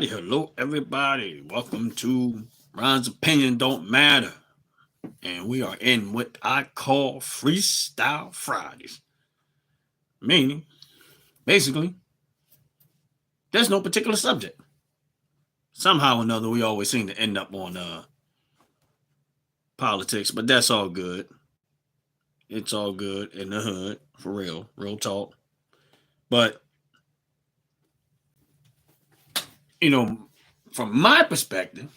Hello, everybody. Welcome to Ron's Opinion Don't Matter. And we are in what I call Freestyle Fridays. Meaning, basically, there's no particular subject. Somehow or another, we always seem to end up on politics, but that's all good. It's all good in the hood, for real talk. But, you know, from my perspective,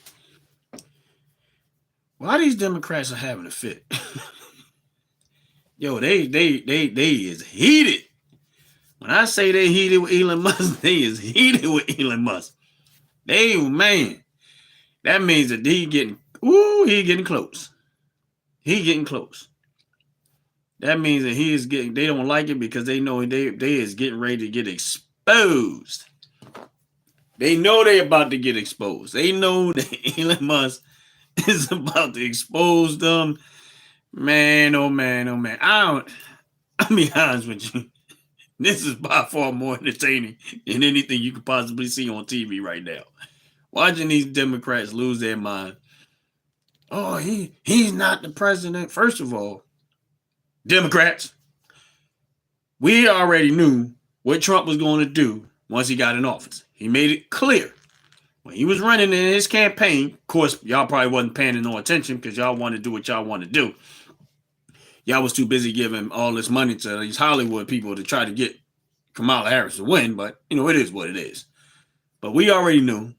why these Democrats are having a fit? Yo, they is heated. When I say they heated with Elon Musk, they is heated with Elon Musk. Man, that means that he getting close. He getting close. That means that they don't like it because they know they is getting ready to get exposed. They know they about to get exposed. They know that Elon Musk is about to expose them. Man, oh man, oh man. I'll be honest with you. This is by far more entertaining than anything you could possibly see on TV right now. Watching these Democrats lose their mind. Oh, he's not the president. First of all, Democrats, we already knew what Trump was going to do once he got in office. He made it clear. When he was running in his campaign, of course, y'all probably wasn't paying no attention because y'all want to do what y'all want to do. Y'all was too busy giving all this money to these Hollywood people to try to get Kamala Harris to win, but, it is what it is. But we already knew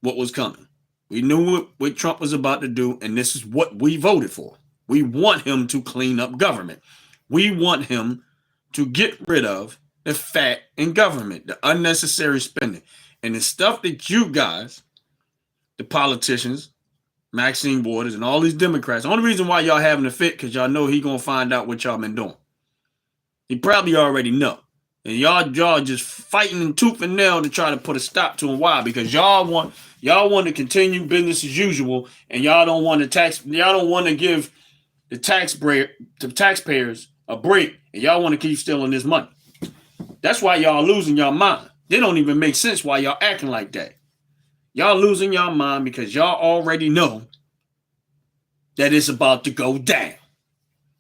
what was coming. We knew what Trump was about to do, and this is what we voted for. We want him to clean up government. We want him to get rid of the fat in government, the unnecessary spending, and the stuff that you guys, the politicians, Maxine Waters, and all these Democrats, the only reason why y'all having a fit because y'all know he going to find out what y'all been doing. He probably already know. And y'all just fighting in tooth and nail to try to put a stop to him. Why? Because y'all want to continue business as usual, and y'all don't want to give the taxpayers a break, and y'all want to keep stealing this money. That's why y'all losing your mind. They don't even make sense why y'all acting like that. Y'all losing your mind because y'all already know that it's about to go down.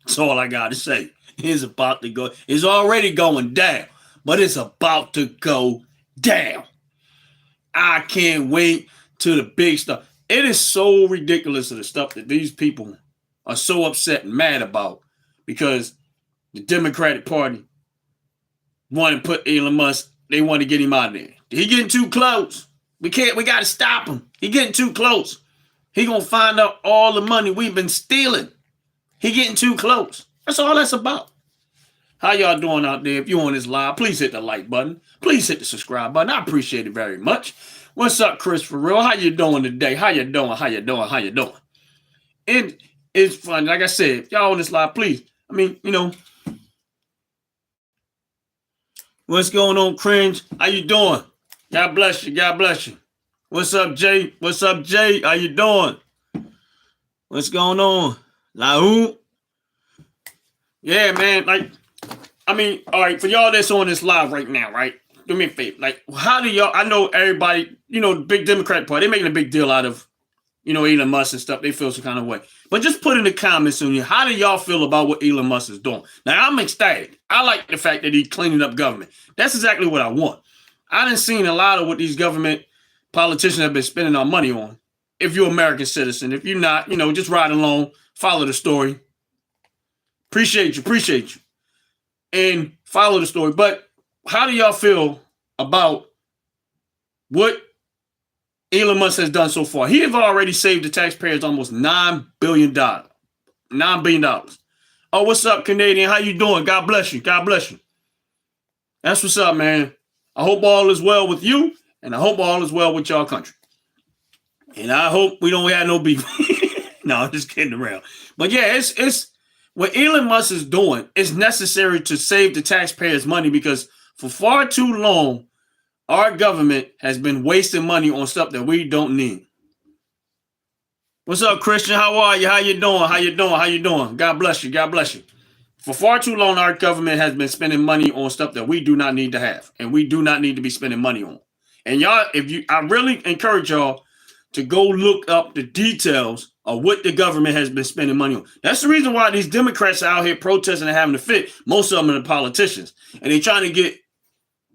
That's all I got to say. It's about to go. It's already going down, but it's about to go down. I can't wait to the big stuff. It is so ridiculous of the stuff that these people are so upset and mad about because the Democratic Party want to put Elon Musk, they want to get him out of there. He getting too close. We got to stop him. He getting too close. He going to find out all the money we've been stealing. He getting too close. That's all that's about. How y'all doing out there? If you on this live, please hit the like button. Please hit the subscribe button. I appreciate it very much. What's up, Chris, for real? How you doing today? How you doing? It's fun. Like I said, if y'all on this live, please. What's going on, Cringe? How you doing? God bless you. God bless you. What's up, Jay? How you doing? What's going on? Lahu? Yeah, man. All right, for y'all that's on this live right now, right? Do me a favor. How do y'all, I know everybody, the big Democrat Party, they're making a big deal out of, Elon Musk and stuff. They feel some kind of way. But just put in the comments on here, how do y'all feel about what Elon Musk is doing? Now, I'm ecstatic. I like the fact that he's cleaning up government. That's exactly what I want. I done seen a lot of what these government politicians have been spending our money on. If you're an American citizen, if you're not, just ride along, follow the story. Appreciate you. And follow the story. But how do y'all feel about what Elon Musk has done so far? He has already saved the taxpayers almost $9 billion. $9 billion. Oh, what's up, Canadian? How you doing? God bless you. That's what's up, man. I hope all is well with you, and I hope all is well with y'all country. And I hope we don't have no beef. No, I'm just kidding around. But yeah, it's what Elon Musk is doing is necessary to save the taxpayers money because for far too long, our government has been wasting money on stuff that we don't need. What's up, Christian? How are you? How you doing? God bless you. For far too long, our government has been spending money on stuff that we do not need to have and we do not need to be spending money on. And y'all, I really encourage y'all to go look up the details of what the government has been spending money on. That's the reason why these Democrats are out here protesting and having a fit. Most of them are the politicians. And they're trying to get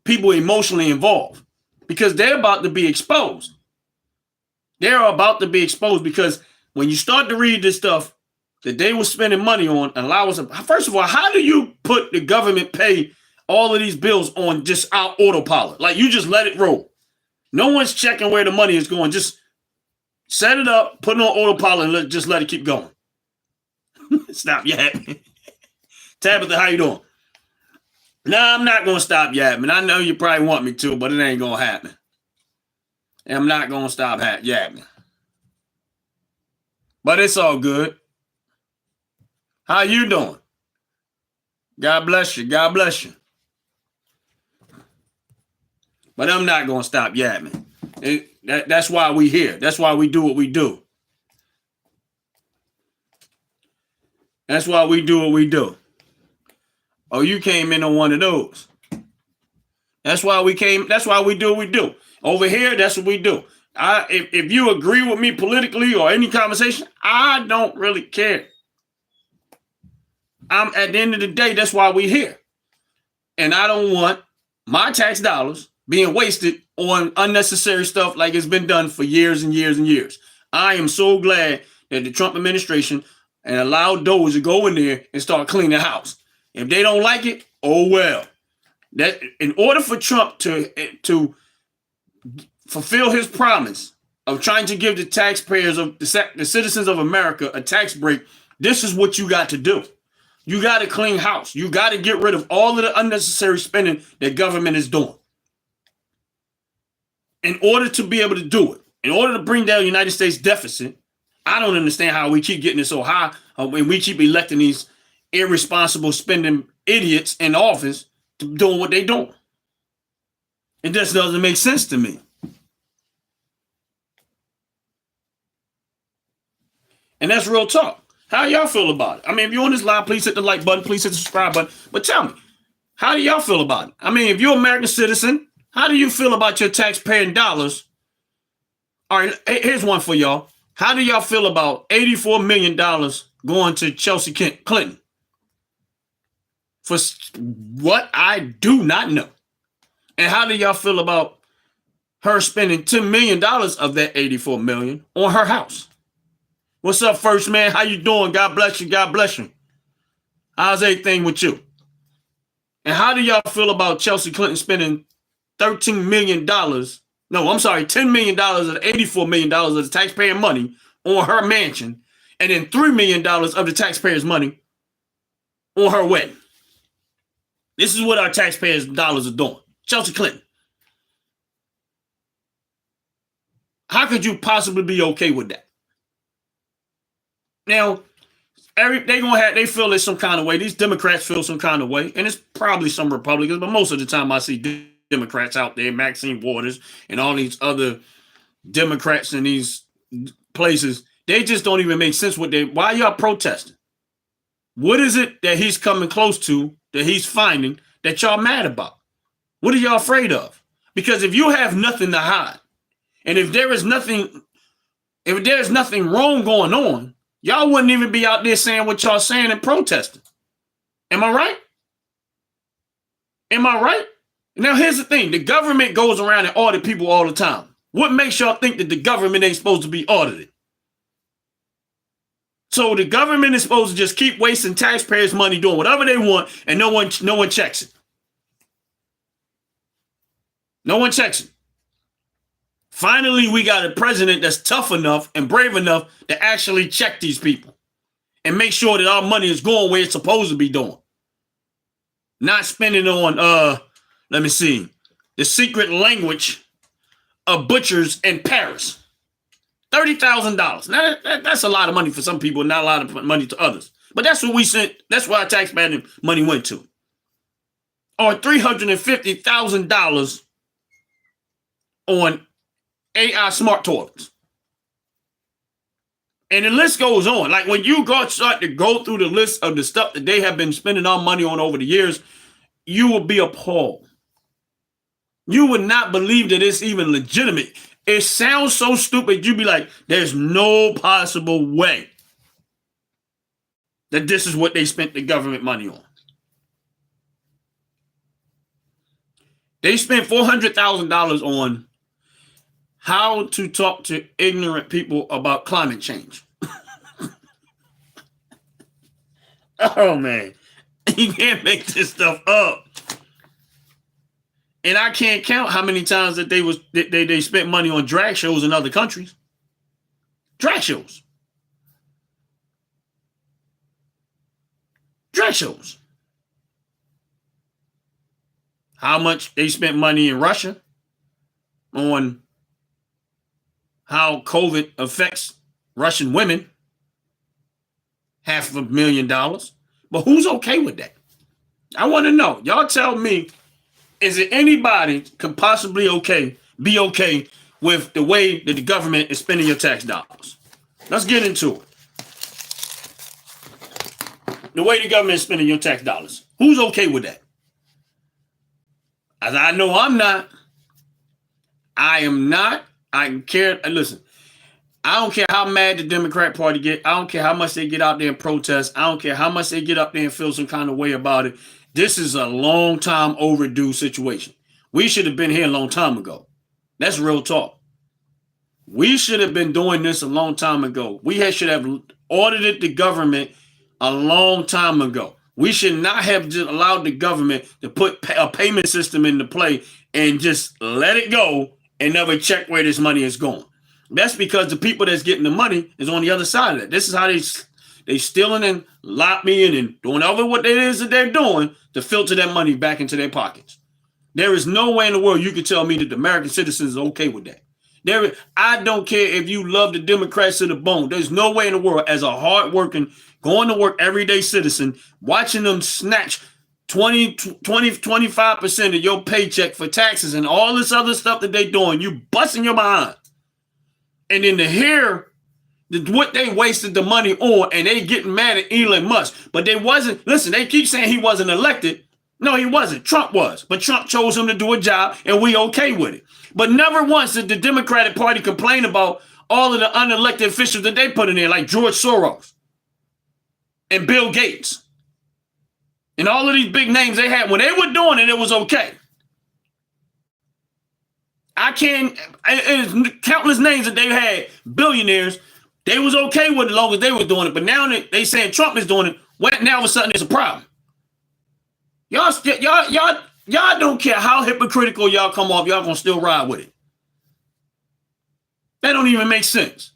people emotionally involved because they're about to be exposed. They're about to be exposed because when you start to read this stuff that they were spending money on, allow us. First of all, how do you put the government pay all of these bills on just our autopilot? Like you just let it roll. No one's checking where the money is going. Just set it up, put it on autopilot, and just let it keep going. Stop yapping. Tabitha, how you doing? No, I'm not going to stop yapping. I know you probably want me to, but it ain't going to happen. And I'm not going to stop yapping. But it's all good. How you doing? God bless you. God bless you. But I'm not going to stop yapping. That's why we here. That's why we do what we do. That's why we do what we do. Oh, you came in on one of those. That's why we came. That's why we do what we do. Over here, that's what we do. If you agree with me politically or any conversation, I don't really care. At the end of the day, that's why we're here. And I don't want my tax dollars being wasted on unnecessary stuff like it's been done for years and years and years. I am so glad that the Trump administration and allowed those to go in there and start cleaning the house. If they don't like it, oh well. That in order for Trump to fulfill his promise of trying to give the taxpayers of the citizens of America a tax break, this is what you got to do. You got to clean house. You got to get rid of all of the unnecessary spending that government is doing. In order to be able to do it, in order to bring down the United States deficit, I don't understand how we keep getting it so high when we keep electing these irresponsible spending idiots in office to doing what they doing. It just doesn't make sense to me. And that's real talk. How y'all feel about it? I mean, if you're on this live, please hit the like button, please hit the subscribe button. But tell me, how do y'all feel about it? I mean, if you're an American citizen, how do you feel about your taxpaying dollars? All right, here's one for y'all. How do y'all feel about $84 million going to Chelsea Clinton? For what? I do not know. And how do y'all feel about her spending $10 million of that $84 million on her house? What's up, First Man? How you doing? God bless you. God bless you. How's everything with you? And how do y'all feel about Chelsea Clinton spending $13 million? No, I'm sorry, $10 million of the $84 million of the taxpayer money on her mansion, and then $3 million of the taxpayers' money on her wedding. This is what our taxpayers' dollars are doing. Chelsea Clinton. How could you possibly be okay with that? Now, they feel it some kind of way. These Democrats feel some kind of way, and it's probably some Republicans, but most of the time I see Democrats out there, Maxine Waters and all these other Democrats in these places, they just don't even make sense. Why y'all protesting? What is it that he's coming close to, that he's finding, that y'all mad about? What are y'all afraid of? Because if you have nothing to hide, and if there's nothing wrong going on, y'all wouldn't even be out there saying what y'all saying and protesting. Am I right? Am I right? Now, here's the thing. The government goes around and audit people all the time. What makes y'all think that the government ain't supposed to be audited? So the government is supposed to just keep wasting taxpayers' money doing whatever they want, and no one checks it. No one checks it. Finally, we got a president that's tough enough and brave enough to actually check these people and make sure that our money is going where it's supposed to be going. Not spending on, let me see, the secret language of butchers in Paris. $30,000. Now, that's a lot of money for some people, not a lot of money to others. But that's what we sent. That's where our taxpayer money went to. Or $350,000 on AI smart toilets. And the list goes on. Like when you start to go through the list of the stuff that they have been spending our money on over the years, you will be appalled. You would not believe that it's even legitimate. It sounds so stupid. You'd be like, there's no possible way that this is what they spent the government money on. They spent $400,000 on how to talk to ignorant people about climate change. Oh, man. You can't make this stuff up. And I can't count how many times that they spent money on drag shows in other countries. Drag shows. Drag shows. How much they spent money in Russia on how COVID affects Russian women. $500,000. But who's okay with that? I want to know. Y'all tell me, is it anybody could possibly be okay with the way that the government is spending your tax dollars? Let's get into it. The way the government is spending your tax dollars. Who's okay with that? As I know I'm not. I am not. I care. Listen, I don't care how mad the Democrat Party get. I don't care how much they get out there and protest. I don't care how much they get up there and feel some kind of way about it. This is a long time overdue situation. We should have been here a long time ago. That's real talk. We should have been doing this a long time ago. We should have audited the government a long time ago. We should not have just allowed the government to put a payment system into play and just let it go and never check where this money is going. That's because the people that's getting the money is on the other side of that. This is how they stealing and lobbying and doing over what it is that they're doing to filter that money back into their pockets. There is no way in the world you can tell me that the American citizens are okay with that. I don't care if you love the Democrats to the bone. There's no way in the world, as a hardworking, going to work everyday citizen, watching them snatch 25% of your paycheck for taxes and all this other stuff that they doing, you busting your behind. And then to hear what they wasted the money on, and they getting mad at Elon Musk. But they wasn't, listen, they keep saying he wasn't elected. No, he wasn't. Trump was. But Trump chose him to do a job, and we okay with it. But never once did the Democratic Party complain about all of the unelected officials that they put in there, like George Soros and Bill Gates. And all of these big names they had. When they were doing it, it was okay. It's countless names that they had, billionaires, they was okay with it as long as they were doing it. But now they saying Trump is doing it. Well, now all of a sudden it's a problem. Y'all don't care how hypocritical y'all come off. Y'all gonna still ride with it. That don't even make sense.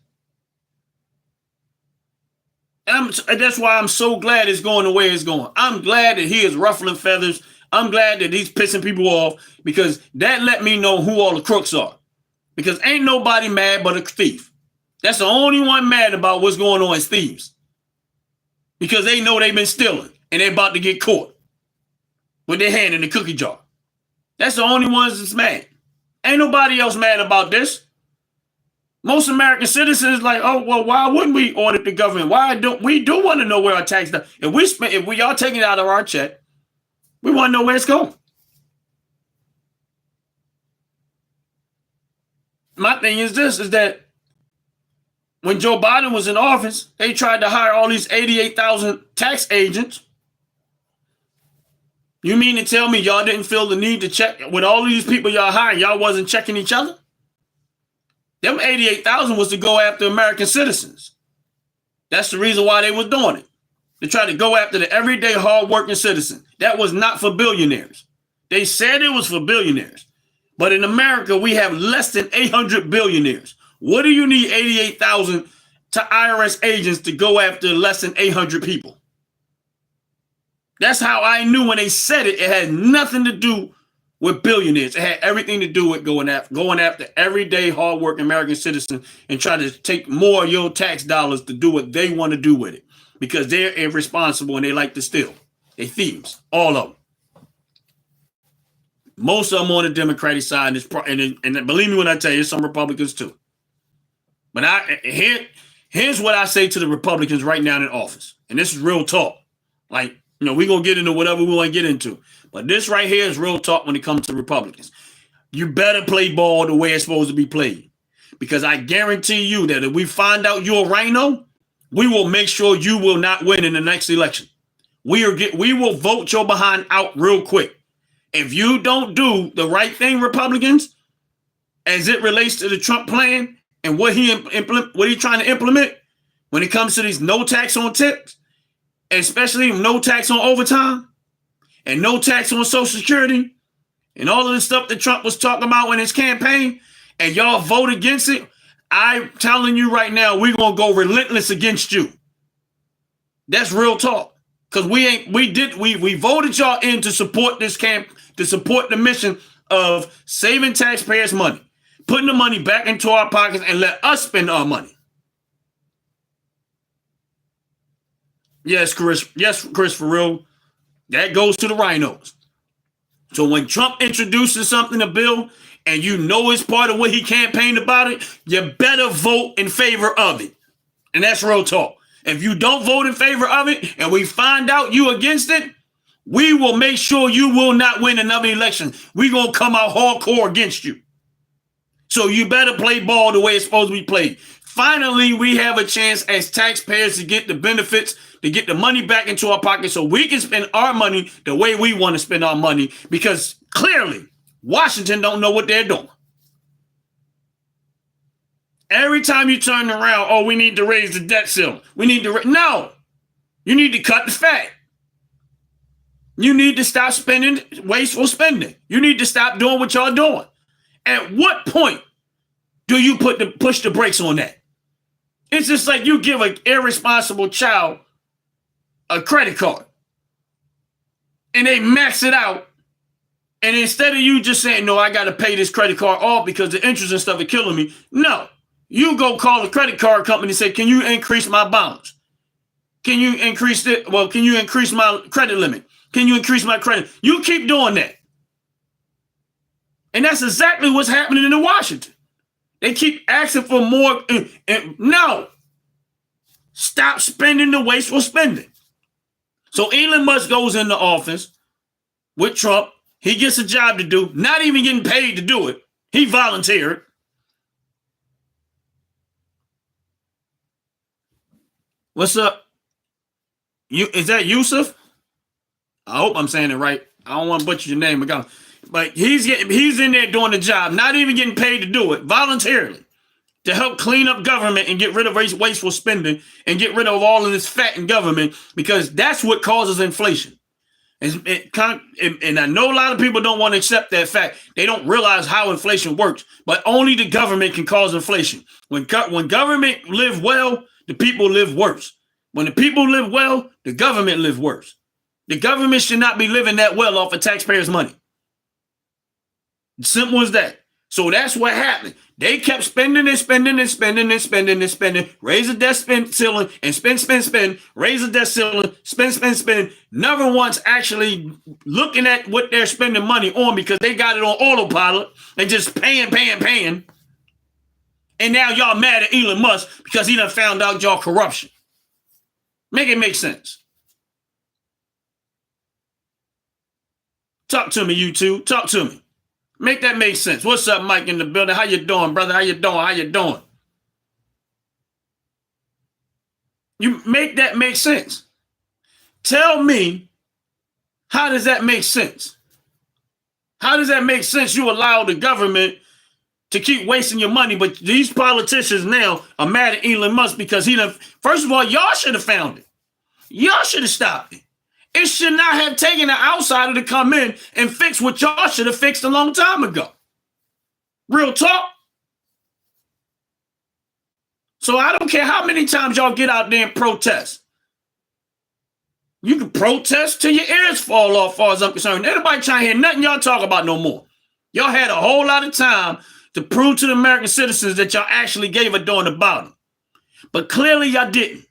And that's why I'm so glad it's going the way it's going. I'm glad that he is ruffling feathers. I'm glad that he's pissing people off, because that let me know who all the crooks are. Because ain't nobody mad but a thief. That's the only one mad about what's going on is thieves. Because they know they've been stealing and they're about to get caught with their hand in the cookie jar. That's the only ones that's mad. Ain't nobody else mad about this. Most American citizens like, oh, well, why wouldn't we audit the government? Why don't we want to know where our tax dollars? If we all taking it out of our check, we want to know where it's going. My thing is this, is that when Joe Biden was in office, they tried to hire all these 88,000 tax agents. You mean to tell me y'all didn't feel the need to check with all of these people y'all hired? Y'all wasn't checking each other? Them 88,000 was to go after American citizens. That's the reason why they were doing it. To try to go after the everyday hardworking citizen. That was not for billionaires. They said it was for billionaires. But in America, we have less than 800 billionaires. What do you need 88,000 to IRS agents to go after less than 800 people? That's how I knew when they said it. It had nothing to do with billionaires. It had everything to do with going after everyday hardworking American citizens and try to take more of your tax dollars to do what they want to do with it. Because they're irresponsible and they like to steal. They thieves, all of them. Most of them on the Democratic side, and believe me when I tell you, some Republicans too. But here's what I say to the Republicans right now in office, and this is real talk. Like, we're gonna get into whatever we want to get into, but this right here is real talk when it comes to Republicans. You better play ball the way it's supposed to be played. Because I guarantee you that if we find out you're a rhino, we will make sure you will not win in the next election. We will vote your behind out real quick. If you don't do the right thing, Republicans, as it relates to the Trump plan and what he's trying to implement when it comes to these no tax on tips, especially no tax on overtime and no tax on Social Security and all of the stuff that Trump was talking about in his campaign, and y'all vote against it, I'm telling you right now, we're going to go relentless against you. That's real talk. Because we voted y'all in to support this camp, to support the mission of saving taxpayers' money, putting the money back into our pockets and let us spend our money. Yes, Chris. Yes, Chris, for real. That goes to the rhinos. So when Trump introduces something, a bill, and you know it's part of what he campaigned about it, you better vote in favor of it. And that's real talk. If you don't vote in favor of it and we find out you against it, we will make sure you will not win another election. We're going to come out hardcore against you. So you better play ball the way it's supposed to be played. Finally, we have a chance as taxpayers to get the benefits, to get the money back into our pocket so we can spend our money the way we want to spend our money, because clearly Washington don't know what they're doing. Every time you turn around, oh, we need to raise the debt ceiling. No, you need to cut the fat. You need to stop spending wasteful spending. You need to stop doing what y'all doing. At what point do you push the brakes on that? It's just like you give an irresponsible child a credit card and they max it out. And instead of you just saying, no, I got to pay this credit card off because the interest and stuff are killing me. No, you go call the credit card company and say, can you increase my balance? Can you increase it? Well, can you increase my credit limit? Can you increase my credit? You keep doing that. And that's exactly what's happening in Washington. They keep asking for more. No. Stop spending the wasteful spending. So Elon Musk goes into office with Trump. He gets a job to do, not even getting paid to do it. He volunteered. What's up? Is that Yusuf? I hope I'm saying it right. I don't want to butcher your name again. But he's in there doing the job, not even getting paid to do it, voluntarily, to help clean up government and get rid of wasteful spending and get rid of all of this fat in government, because that's what causes inflation. And I know a lot of people don't want to accept that fact. They don't realize how inflation works, but only the government can cause inflation. When government live well, the people live worse. When the people live well, the government live worse. The government should not be living that well off of taxpayers' money. Simple as that. So that's what happened. They kept spending and spending and spending and spending and spending, raise the debt ceiling and spend, raise the debt ceiling, spend. Never once actually looking at what they're spending money on, because they got it on autopilot and just paying. And now y'all mad at Elon Musk because he done found out y'all corruption. Make it make sense. Talk to me, you two. Talk to me. Make that make sense. What's up, Mike, in the building? How you doing, brother? How you doing? You make that make sense. Tell me, how does that make sense? How does that make sense? You allow the government to keep wasting your money, but these politicians now are mad at Elon Musk because he done. First of all, y'all should have found it. Y'all should have stopped it. It should not have taken an outsider to come in and fix what y'all should have fixed a long time ago. Real talk. So I don't care how many times y'all get out there and protest. You can protest till your ears fall off, as far as I'm concerned. Anybody trying to hear nothing y'all talk about no more. Y'all had a whole lot of time to prove to the American citizens that y'all actually gave a darn about them. But clearly y'all didn't.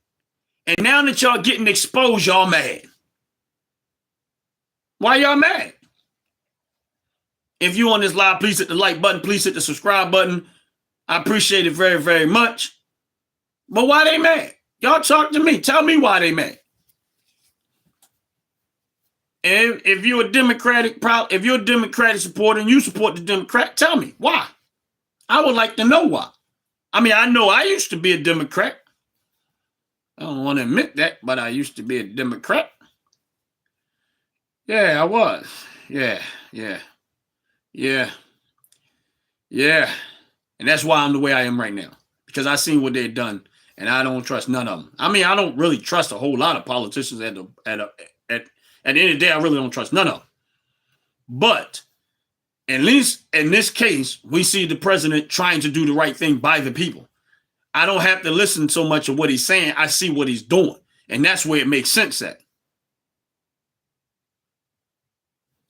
And now that y'all getting exposed, y'all mad. Why y'all mad? If you on this live, please hit the like button. Please hit the subscribe button. I appreciate it very, very much. But why they mad? Y'all talk to me. Tell me why they mad. And if you're a if you're a Democratic supporter and you support the Democrat, tell me why. I would like to know why. I mean, I know I used to be a Democrat. I don't want to admit that, but I used to be a Democrat. Yeah, I was. Yeah. And that's why I'm the way I am right now. Because I seen what they've done, and I don't trust none of them. I mean, I don't really trust a whole lot of politicians at the end of the day. I really don't trust none of them. But at least in this case, we see the president trying to do the right thing by the people. I don't have to listen so much of what he's saying. I see what he's doing, and that's where it makes sense at.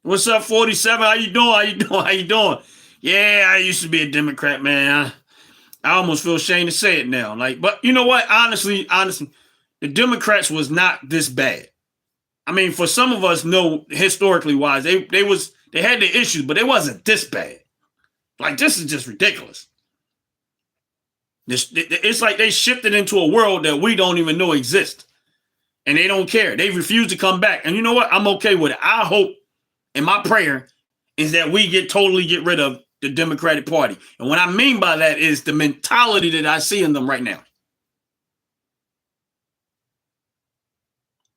What's up, 47? How you doing? Yeah, I used to be a Democrat, man. I almost feel ashamed to say it now. But you know what? Honestly, the Democrats was not this bad. I mean, for some of us, no, historically wise, they had their issues, but it wasn't this bad. Like, this is just ridiculous. It's like they shifted into a world that we don't even know exists. And they don't care. They refuse to come back. And you know what? I'm okay with it. I hope, and my prayer is that we totally get rid of the Democratic Party. And what I mean by that is the mentality that I see in them right now.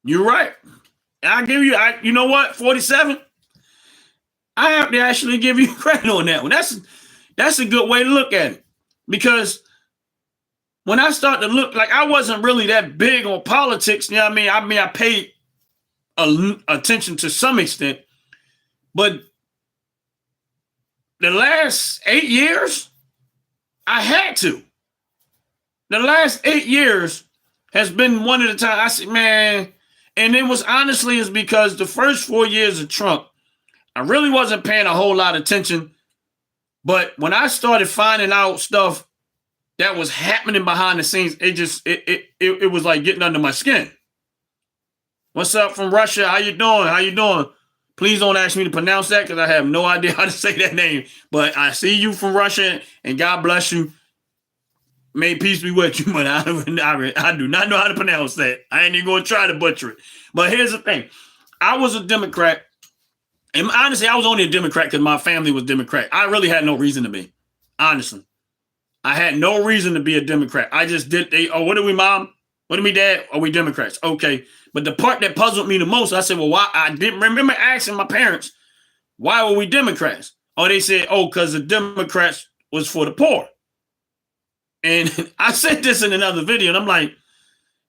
You're right. I'll give you, you know what, 47? I have to actually give you credit on that one. That's a good way to look at it. Because when I start to look, like, I wasn't really that big on politics. You know what I mean? I paid attention to some extent. But the last 8 years, I had to. The last 8 years has been one of the times I said, man, and it was honestly is because the first 4 years of Trump, I really wasn't paying a whole lot of attention. But when I started finding out stuff that was happening behind the scenes, it was like getting under my skin. What's up from Russia? How you doing? Please don't ask me to pronounce that because I have no idea how to say that name. But I see you from Russia, and God bless you. May peace be with you, but I do not know how to pronounce that. I ain't even going to try to butcher it. But here's the thing. I was a Democrat. And honestly, I was only a Democrat because my family was Democrat. I really had no reason to be. Honestly. I had no reason to be a Democrat. I just did. What are we, Mom? What are we, Dad? Are we Democrats? Okay. But the part that puzzled me the most, I said, well, why? I didn't remember asking my parents, why were we Democrats? Oh, they said, because the Democrats was for the poor. And I said this in another video, and I'm like,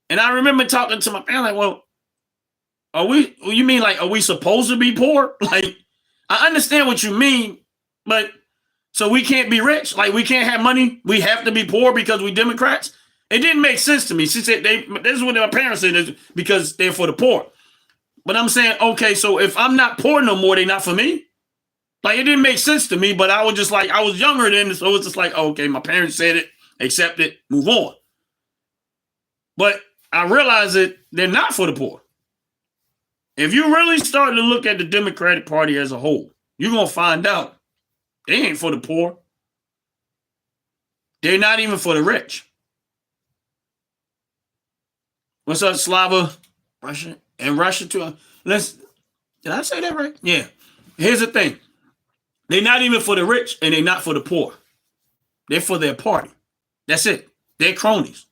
and I remember talking to my family, like, well, you mean like, are we supposed to be poor? Like, I understand what you mean, but so we can't be rich? Like, we can't have money? We have to be poor because we Democrats? It didn't make sense to me. She said, this is what my parents said, because they're for the poor. But I'm saying, okay, so if I'm not poor no more, they're not for me? Like, it didn't make sense to me, but I was just like, I was younger then, so it was just like, okay, my parents said it, accept it, move on. But I realized that they're not for the poor. If you really start to look at the Democratic Party as a whole, you're going to find out they ain't for the poor. They're not even for the rich. What's up, Slava? Russia? And Russia too. Did I say that right? Yeah. Here's the thing. They're not even for the rich, and they're not for the poor. They're for their party. That's it. They're cronies.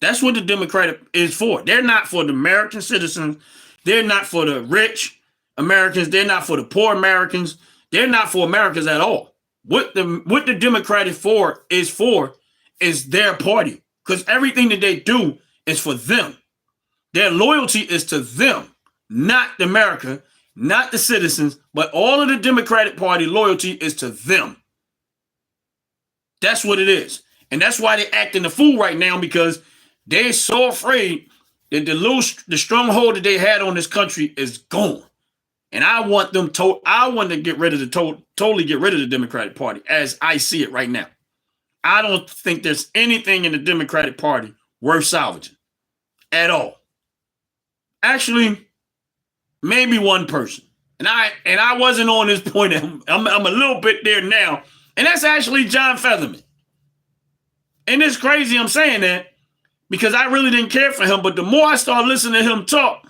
That's what the Democrat is for. They're not for the American citizens. They're not for the rich Americans. They're not for the poor Americans. They're not for Americans at all. What the Democrat is their party, because everything that they do is for them. Their loyalty is to them, not America, not the citizens, but all of the Democratic Party loyalty is to them. That's what it is. And that's why they're acting the fool right now, because they're so afraid that the stronghold that they had on this country is gone. And I want them to get rid of totally get rid of the Democratic Party as I see it right now. I don't think there's anything in the Democratic Party worth salvaging at all. Actually, maybe one person. And I wasn't on this point. I'm a little bit there now. And that's actually John Fetterman. And it's crazy I'm saying that because I really didn't care for him. But the more I start listening to him talk,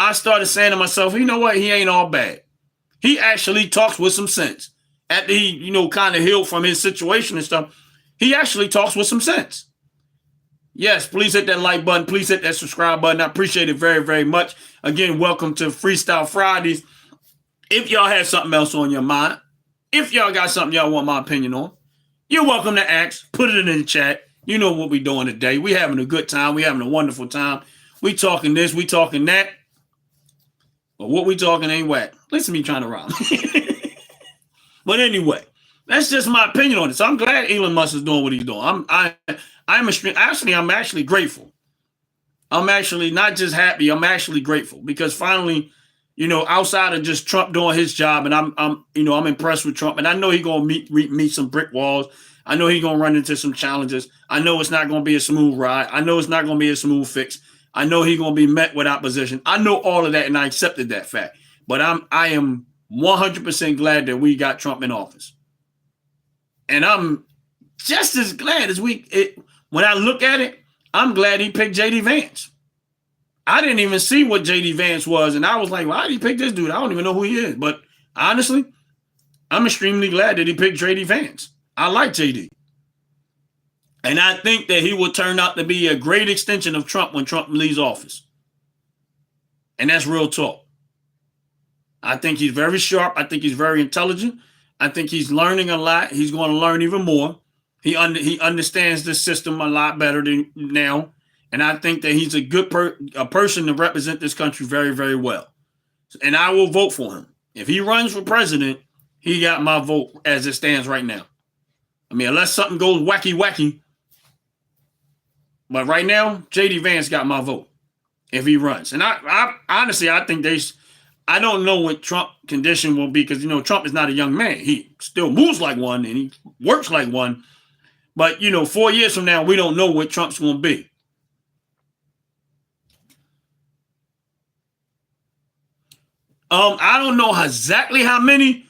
I started saying to myself, you know what? He ain't all bad. He actually talks with some sense. After he, kind of healed from his situation and stuff, he actually talks with some sense. Yes, please hit that like button. Please hit that subscribe button. I appreciate it very, very much. Again, welcome to Freestyle Fridays. If y'all have something else on your mind, if y'all got something y'all want my opinion on, you're welcome to ask. Put it in the chat. You know what we're doing today. We having a good time. We having a wonderful time. We talking this. We talking that. But what we talking ain't whack. Listen to me trying to rhyme. But anyway, that's just my opinion on it. So I'm glad Elon Musk is doing what he's doing. I'm actually grateful. I'm actually not just happy. I'm actually grateful because finally, outside of just Trump doing his job, and I'm impressed with Trump, and I know he's gonna meet some brick walls. I know he's gonna run into some challenges. I know it's not gonna be a smooth ride. I know it's not gonna be a smooth fix. I know he's gonna be met with opposition. I know all of that, and I accepted that fact. But I am 100% glad that we got Trump in office, and I'm just as glad as when I look at it, I'm glad he picked J.D. Vance. I didn't even see what J.D. Vance was, and I was like, why did he pick this dude? I don't even know who he is. But honestly, I'm extremely glad that he picked J.D. Vance. I like J.D. And I think that he will turn out to be a great extension of Trump when Trump leaves office. And that's real talk. I think he's very sharp. I think he's very intelligent. I think he's learning a lot. He's going to learn even more. He understands the system a lot better than now. And I think that he's a good person to represent this country very, very well. And I will vote for him. If he runs for president, he got my vote as it stands right now. I mean, unless something goes wacky. But right now, J.D. Vance got my vote if he runs. And I honestly, I think I don't know what Trump condition will be because, Trump is not a young man. He still moves like one and he works like one. But, 4 years from now, we don't know what Trump's going to be. I don't know exactly how many,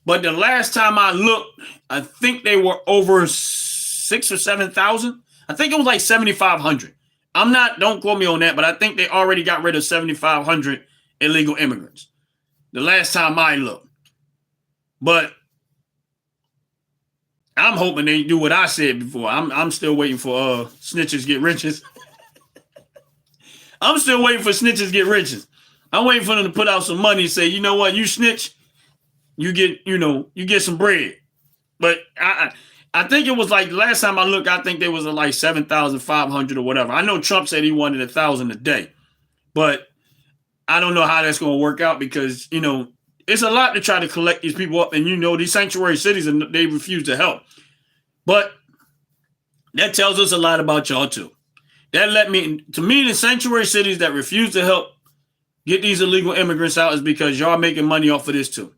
but the last time I looked, I think they were over 6,000 or 7,000. I think it was like 7,500. Don't quote me on that, but I think they already got rid of 7,500 illegal immigrants the last time I looked. But I'm hoping they do what I said before. I'm still waiting for snitches get riches. I'm still waiting for snitches get riches. I'm waiting for them to put out some money and say, you know what, you snitch, you get some bread. But I think it was like last time I looked, I think there was like 7,500 or whatever. I know Trump said he wanted 1,000 a day, but I don't know how that's going to work out because, it's a lot to try to collect these people up. And, these sanctuary cities, they refuse to help. But that tells us a lot about y'all, too. To me, the sanctuary cities that refuse to help get these illegal immigrants out is because y'all making money off of this, too.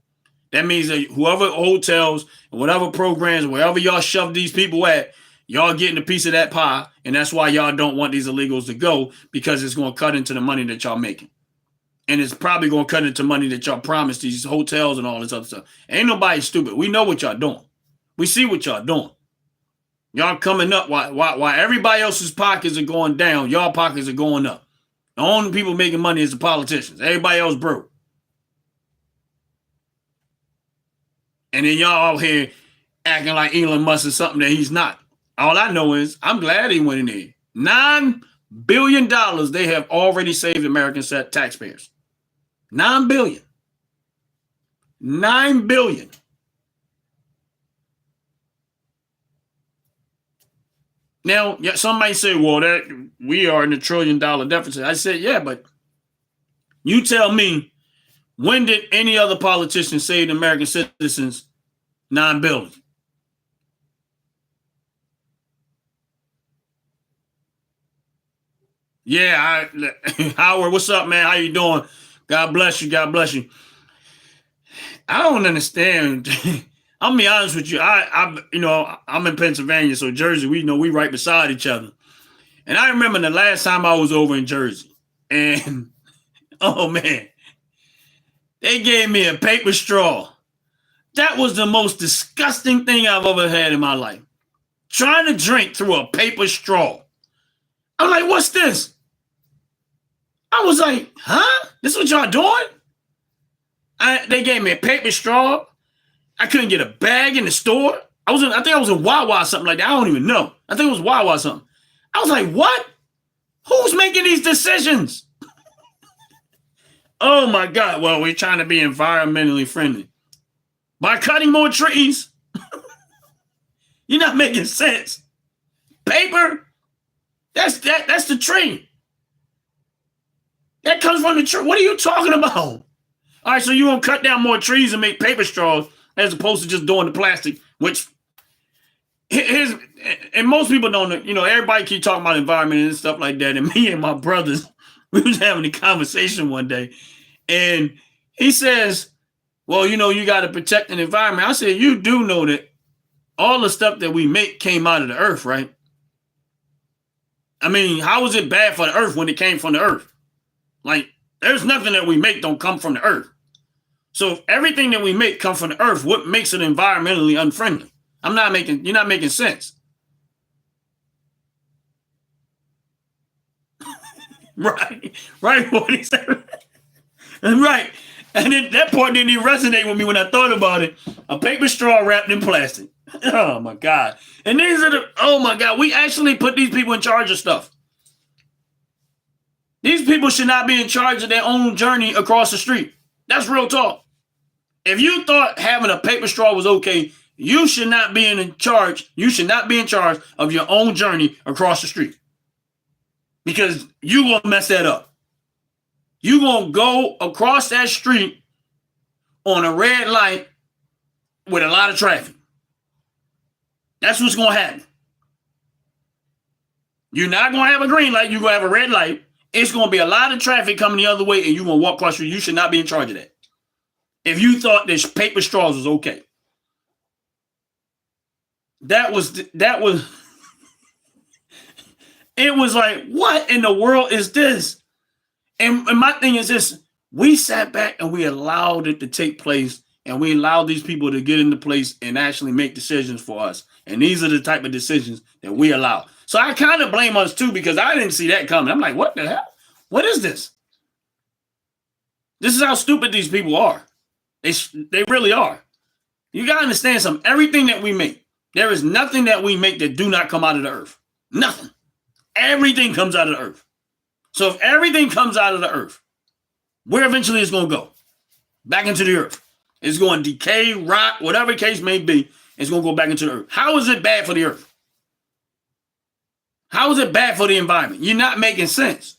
That means that whoever hotels and whatever programs, wherever y'all shove these people at, y'all getting a piece of that pie. And that's why y'all don't want these illegals to go because it's going to cut into the money that y'all making. And it's probably going to cut into money that y'all promised these hotels and all this other stuff. Ain't nobody stupid. We know what y'all doing. We see what y'all doing. Y'all coming up while everybody else's pockets are going down, y'all pockets are going up. The only people making money is the politicians. Everybody else broke. And then y'all out here acting like Elon Musk is something that he's not. All I know is I'm glad he went in there. $9 billion they have already saved American taxpayers. $9 billion. $9 billion. Now, somebody say, well, that we are in a $1 trillion deficit. I said, yeah, but you tell me, when did any other politician save the American citizens $9 billion? Yeah, Howard, what's up, man? How you doing? God bless you. God bless you. I don't understand. I'll be honest with you. I'm in Pennsylvania, so Jersey, we right beside each other. And I remember the last time I was over in Jersey, and oh man, they gave me a paper straw. That was the most disgusting thing I've ever had in my life. Trying to drink through a paper straw. I'm like, what's this? I was like, huh? This is what y'all doing? They gave me a paper straw. I couldn't get a bag in the store. I think I was in Wawa or something like that. I don't even know. I think it was Wawa or something. I was like, what? Who's making these decisions? Oh my God. Well, we're trying to be environmentally friendly. By cutting more trees. You're not making sense. Paper, that's the tree. That comes from the tree. What are you talking about? All right, so you want to cut down more trees and make paper straws as opposed to just doing the plastic, which and most people don't, everybody keep talking about environment and stuff like that. And me and my brothers, we was having a conversation one day, and he says, well, you got to protect the environment. I said, you do know that all the stuff that we make came out of the earth, right? I mean, how was it bad for the earth when it came from the earth? Like, there's nothing that we make don't come from the earth. So if everything that we make come from the earth, what makes it environmentally unfriendly? You're not making sense. Right. What he said. Right. And then that part didn't even resonate with me when I thought about it. A paper straw wrapped in plastic. Oh my God. And oh my God, we actually put these people in charge of stuff. These people should not be in charge of their own journey across the street. That's real talk. If you thought having a paper straw was okay, you should not be in charge. You should not be in charge of your own journey across the street. Because you're going to mess that up. You're going to go across that street on a red light with a lot of traffic. That's what's going to happen. You're not going to have a green light. You're going to have a red light. It's going to be a lot of traffic coming the other way, and you're going to walk across the street. You should not be in charge of that. If you thought this paper straws was okay. That was it was like, what in the world is this? And my thing is this, we sat back and we allowed it to take place, and we allowed these people to get into place and actually make decisions for us. And these are the type of decisions that we allow. So I kind of blame us too, because I didn't see that coming. I'm like, what the hell? What is this? This is how stupid these people are. They really are. You got to understand something. Everything that we make, there is nothing that we make that do not come out of the earth. Nothing. Everything comes out of the earth. So if everything comes out of the earth, where eventually it's going to go? Back into the earth. It's going to decay, rot, whatever the case may be. It's going to go back into the earth. How is it bad for the earth? How is it bad for the environment? You're not making sense.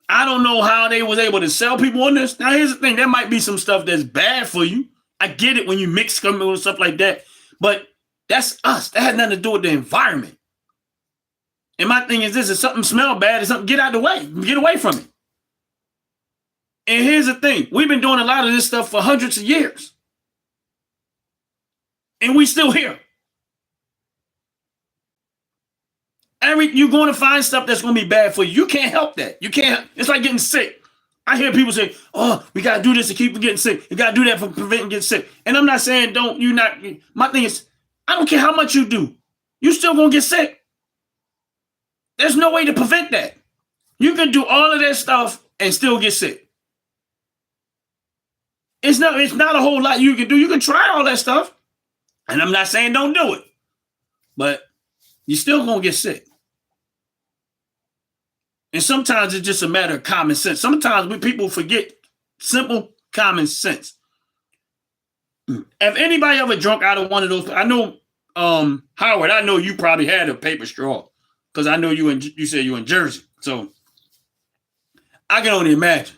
I don't know how they was able to sell people on this. Now, here's the thing. There might be some stuff that's bad for you. I get it when you mix chemicals and stuff like that. But that's us. That has nothing to do with the environment. And my thing is this, if something smells bad, get out of the way. Get away from it. And here's the thing. We've been doing a lot of this stuff for hundreds of years. And we still here. You're going to find stuff that's going to be bad for you. You can't help that. You can't. It's like getting sick. I hear people say, oh, we got to do this to keep from getting sick. You got to do that for preventing getting sick. And I'm not saying my thing is, I don't care how much you do. You still going to get sick. There's no way to prevent that. You can do all of that stuff and still get sick. It's not a whole lot you can do. You can try all that stuff. And I'm not saying don't do it. But you're still going to get sick. And sometimes it's just a matter of common sense. Sometimes people forget simple common sense. Have anybody ever drunk out of one of those? I know, Howard, I know you probably had a paper straw because I know you said you in Jersey. So I can only imagine.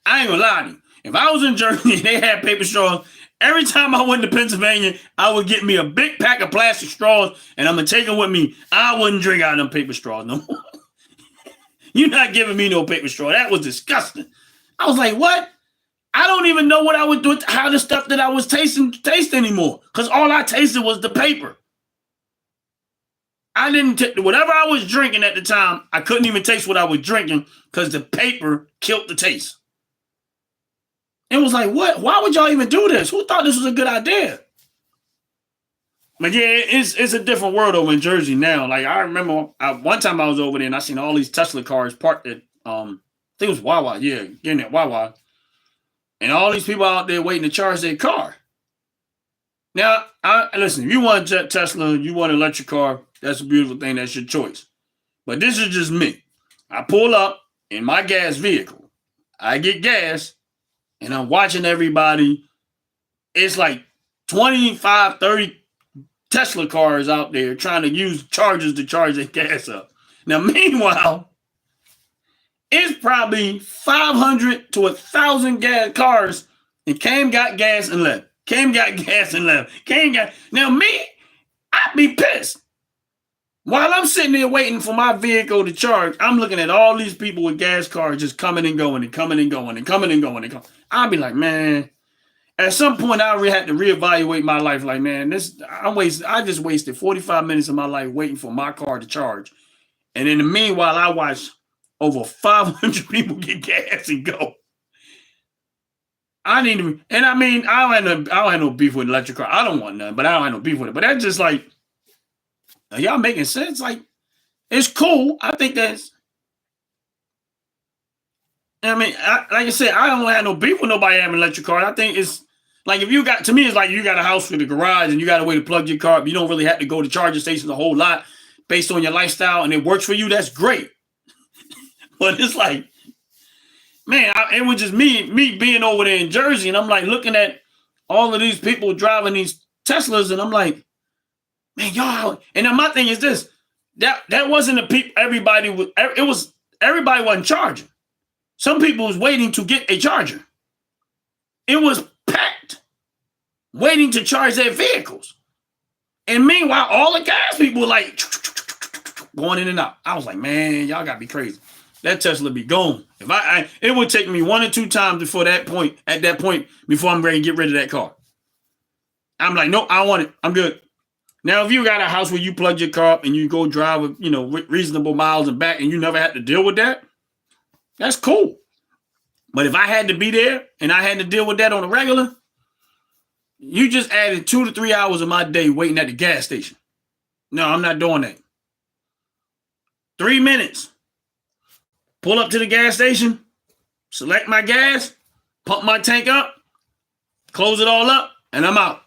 I ain't gonna lie to you. If I was in Jersey and they had paper straws, every time I went to Pennsylvania, I would get me a big pack of plastic straws and I'm gonna take them with me. I wouldn't drink out of them paper straws no more. You're not giving me no paper straw. That was disgusting. I was like, what? I don't even know what I would do, how the stuff that I was tasting taste anymore. Because all I tasted was the paper. I didn't, whatever I was drinking at the time, I couldn't even taste what I was drinking because the paper killed the taste. It was like, what? Why would y'all even do this? Who thought this was a good idea? But yeah, it's a different world over in Jersey now. Like I remember one time I was over there and I seen all these Tesla cars parked at I think it was Wawa, yeah, getting at Wawa, and all these people out there waiting to charge their car. Now, listen, if you want a Tesla, you want an electric car, that's a beautiful thing. That's your choice. But this is just me. I pull up in my gas vehicle. I get gas, and I'm watching everybody. It's like 25, 30 Tesla cars out there trying to use chargers to charge their gas up. Now, meanwhile, it's probably 500 to 1,000 gas cars, and came, got gas, and left. Came, got gas, and left. Came, got. Now, me, I'd be pissed. While I'm sitting there waiting for my vehicle to charge, I'm looking at all these people with gas cars just coming and going and coming and going and coming and going and going. I'll be like, man, at some point I had to reevaluate my life. Like, man, I just wasted 45 minutes of my life waiting for my car to charge. And in the meanwhile, I watched over 500 people get gas and go. I need to, and I mean, I don't have no beef with electric car. I don't want none, but I don't have no beef with it. But that's just like, are y'all making sense? Like, it's cool. I think that's, I mean, like I said, I don't have no beef with nobody having an electric car. I think it's like, if you got, to me, it's like you got a house with a garage and you got a way to plug your car up. You don't really have to go to charging stations a whole lot based on your lifestyle, and it works for you. That's great. But it's like, man, it was just me being over there in Jersey, and I'm like looking at all of these people driving these Teslas, and I'm like, man, y'all. And then my thing is this: that wasn't the people. Everybody wasn't charging. Some people was waiting to get a charger. It was packed, waiting to charge their vehicles. And meanwhile, all the gas people were like going in and out. I was like, man, y'all gotta be crazy. That Tesla be gone. If it would take me 1 or 2 times before that point, before I'm ready to get rid of that car. I'm like, no, I want it. I'm good. Now, if you got a house where you plug your car up and you go drive with, reasonable miles and back, and you never had to deal with that, that's cool. But if I had to be there and I had to deal with that on a regular, you just added 2 to 3 hours of my day waiting at the gas station. No, I'm not doing that. 3 minutes. Pull up to the gas station, select my gas, pump my tank up, close it all up, and I'm out.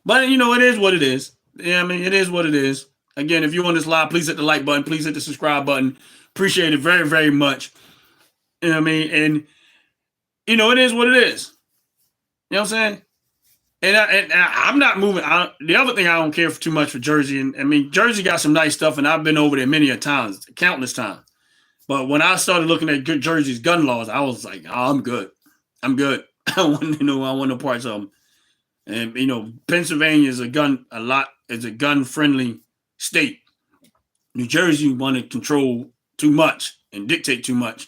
But, it is what it is. Yeah, I mean, it is what it is. Again, if you're on this live, please hit the like button. Please hit the subscribe button. Appreciate it very, very much. You know what I mean? And, it is what it is. You know what I'm saying? And I'm not moving. The other thing I don't care for too much for Jersey, and I mean, Jersey got some nice stuff, and I've been over there many a times, countless times. But when I started looking at Jersey's gun laws, I was like, oh, I'm good. I'm good. I don't want no parts of them. And Pennsylvania is a gun-friendly state. New Jersey want to control too much and dictate too much,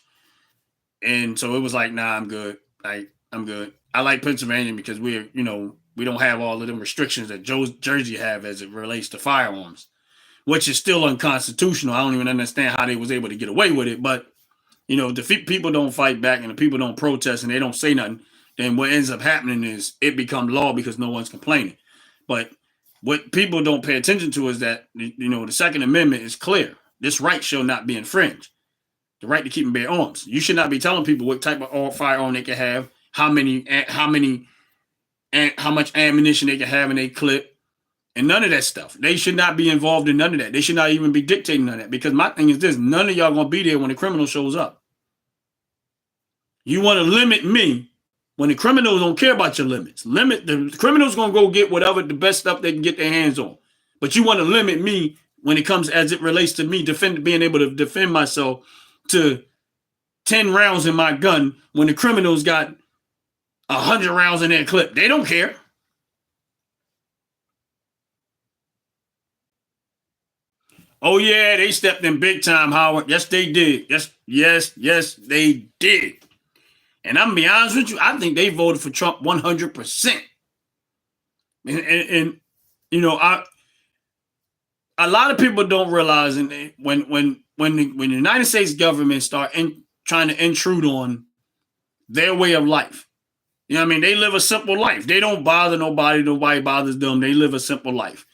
and so it was like, nah, I'm good. I'm good. I like Pennsylvania because we don't have all of them restrictions that Jersey have as it relates to firearms, which is still unconstitutional. I don't even understand how they was able to get away with it. But, the people don't fight back and the people don't protest and they don't say nothing, then what ends up happening is it becomes law because no one's complaining. But what people don't pay attention to is that, the Second Amendment is clear. This right shall not be infringed. The right to keep and bear arms. You should not be telling people what type of firearm they can have, how much ammunition they can have in a clip, and none of that stuff. They should not be involved in none of that. They should not even be dictating none of that. Because my thing is this: none of y'all gonna be there when the criminal shows up. You want to limit me when the criminals don't care about your limits. The criminals gonna go get whatever the best stuff they can get their hands on. But you want to limit me when it comes as it relates to me being able to defend myself to 10 rounds in my gun when the criminals got 100 rounds in their clip. They don't care. Oh, yeah, they stepped in big time, Howard. Yes, they did. Yes, they did. And I'm going to be honest with you, I think they voted for Trump 100%. And a lot of people don't realize when the United States government start trying to intrude on their way of life, You know what I mean? They live a simple life. They don't bother nobody. Nobody bothers them. They live a simple life.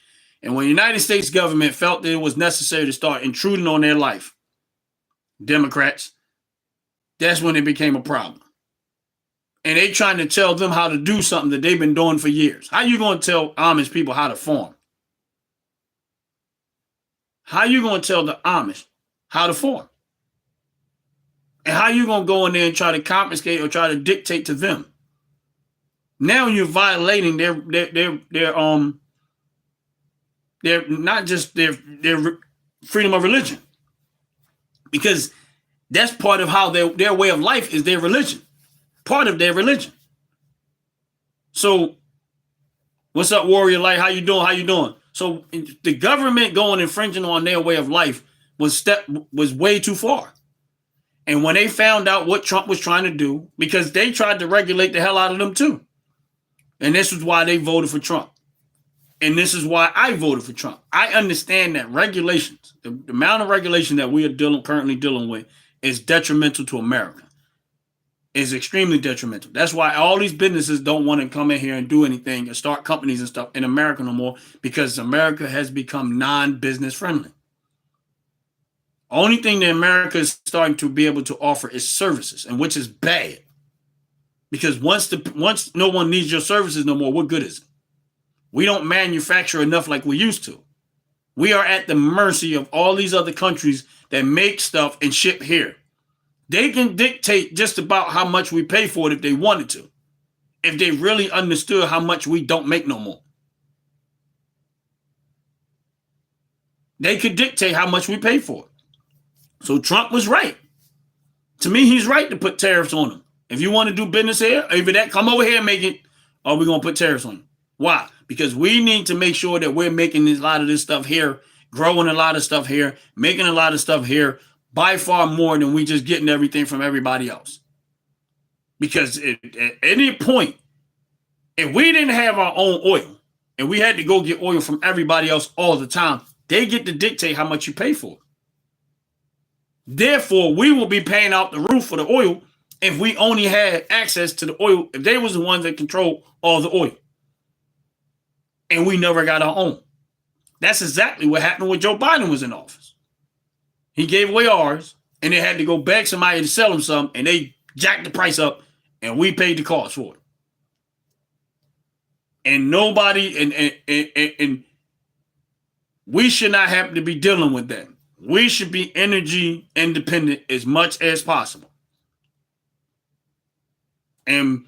And when the United States government felt that it was necessary to start intruding on their life, Democrats, that's when it became a problem. And they trying to tell them how to do something that they've been doing for years. How you going to tell Amish people how to farm? How you going to tell the Amish how to farm? And how you going to go in there and try to confiscate or try to dictate to them? Now you're violating their not just their freedom of religion, because that's part of how their way of life is their religion, part of their religion. So, what's up, Warrior Light? How you doing? How you doing? So the government going infringing on their way of life was way too far. And when they found out what Trump was trying to do, because they tried to regulate the hell out of them too. And this is why they voted for Trump. And this is why I voted for Trump. I understand that regulations, the amount of regulation that we are currently dealing with is detrimental to America. It's extremely detrimental. That's why all these businesses don't want to come in here and do anything and start companies and stuff in America no more, because America has become non-business friendly. Only thing that America is starting to be able to offer is services, and which is bad. Because once no one needs your services no more, what good is it? We don't manufacture enough like we used to. We are at the mercy of all these other countries that make stuff and ship here. They can dictate just about how much we pay for it if they wanted to, if they really understood how much we don't make no more. They could dictate how much we pay for it. So Trump was right. To me, he's right to put tariffs on them. If you want to do business here, either that, come over here and make it, or we're going to put tariffs on you. Why? Because we need to make sure that we're making a lot of this stuff here, growing a lot of stuff here, making a lot of stuff here, by far more than we just getting everything from everybody else. Because at any point, if we didn't have our own oil and we had to go get oil from everybody else all the time, they get to dictate how much you pay for it. Therefore, we will be paying out the roof for the oil if we only had access to the oil, if they was the ones that control all the oil. And we never got our own. That's exactly what happened when Joe Biden was in office. He gave away ours, and they had to go beg somebody to sell them some, and they jacked the price up, and we paid the cost for it. And nobody, and we should not have to be dealing with that. We should be energy independent as much as possible. And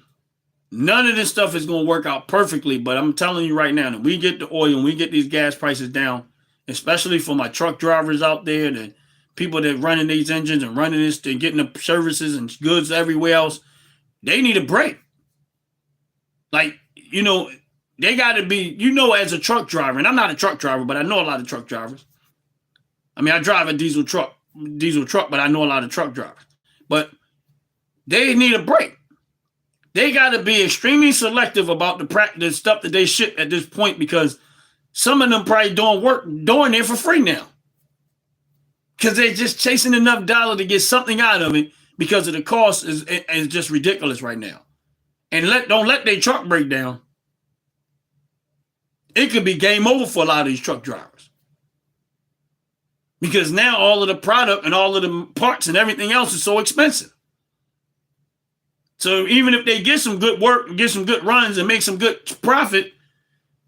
none of this stuff is going to work out perfectly, but I'm telling you right now that we get the oil and we get these gas prices down, especially for my truck drivers out there, the people that running these engines and running this, and getting the services and goods everywhere else, they need a break. Like, you know, they got to be, you know, as a truck driver, and I'm not a truck driver, but I know a lot of truck drivers. I mean, I drive a diesel truck, but I know a lot of truck drivers. But they need a break. They got to be extremely selective about the stuff that they ship at this point, because some of them probably doing it for free now. Because they're just chasing enough dollar to get something out of it, because of the cost is just ridiculous right now. And don't let their truck break down. It could be game over for a lot of these truck drivers. Because now all of the product and all of the parts and everything else is so expensive. So even if they get some good work, get some good runs and make some good profit,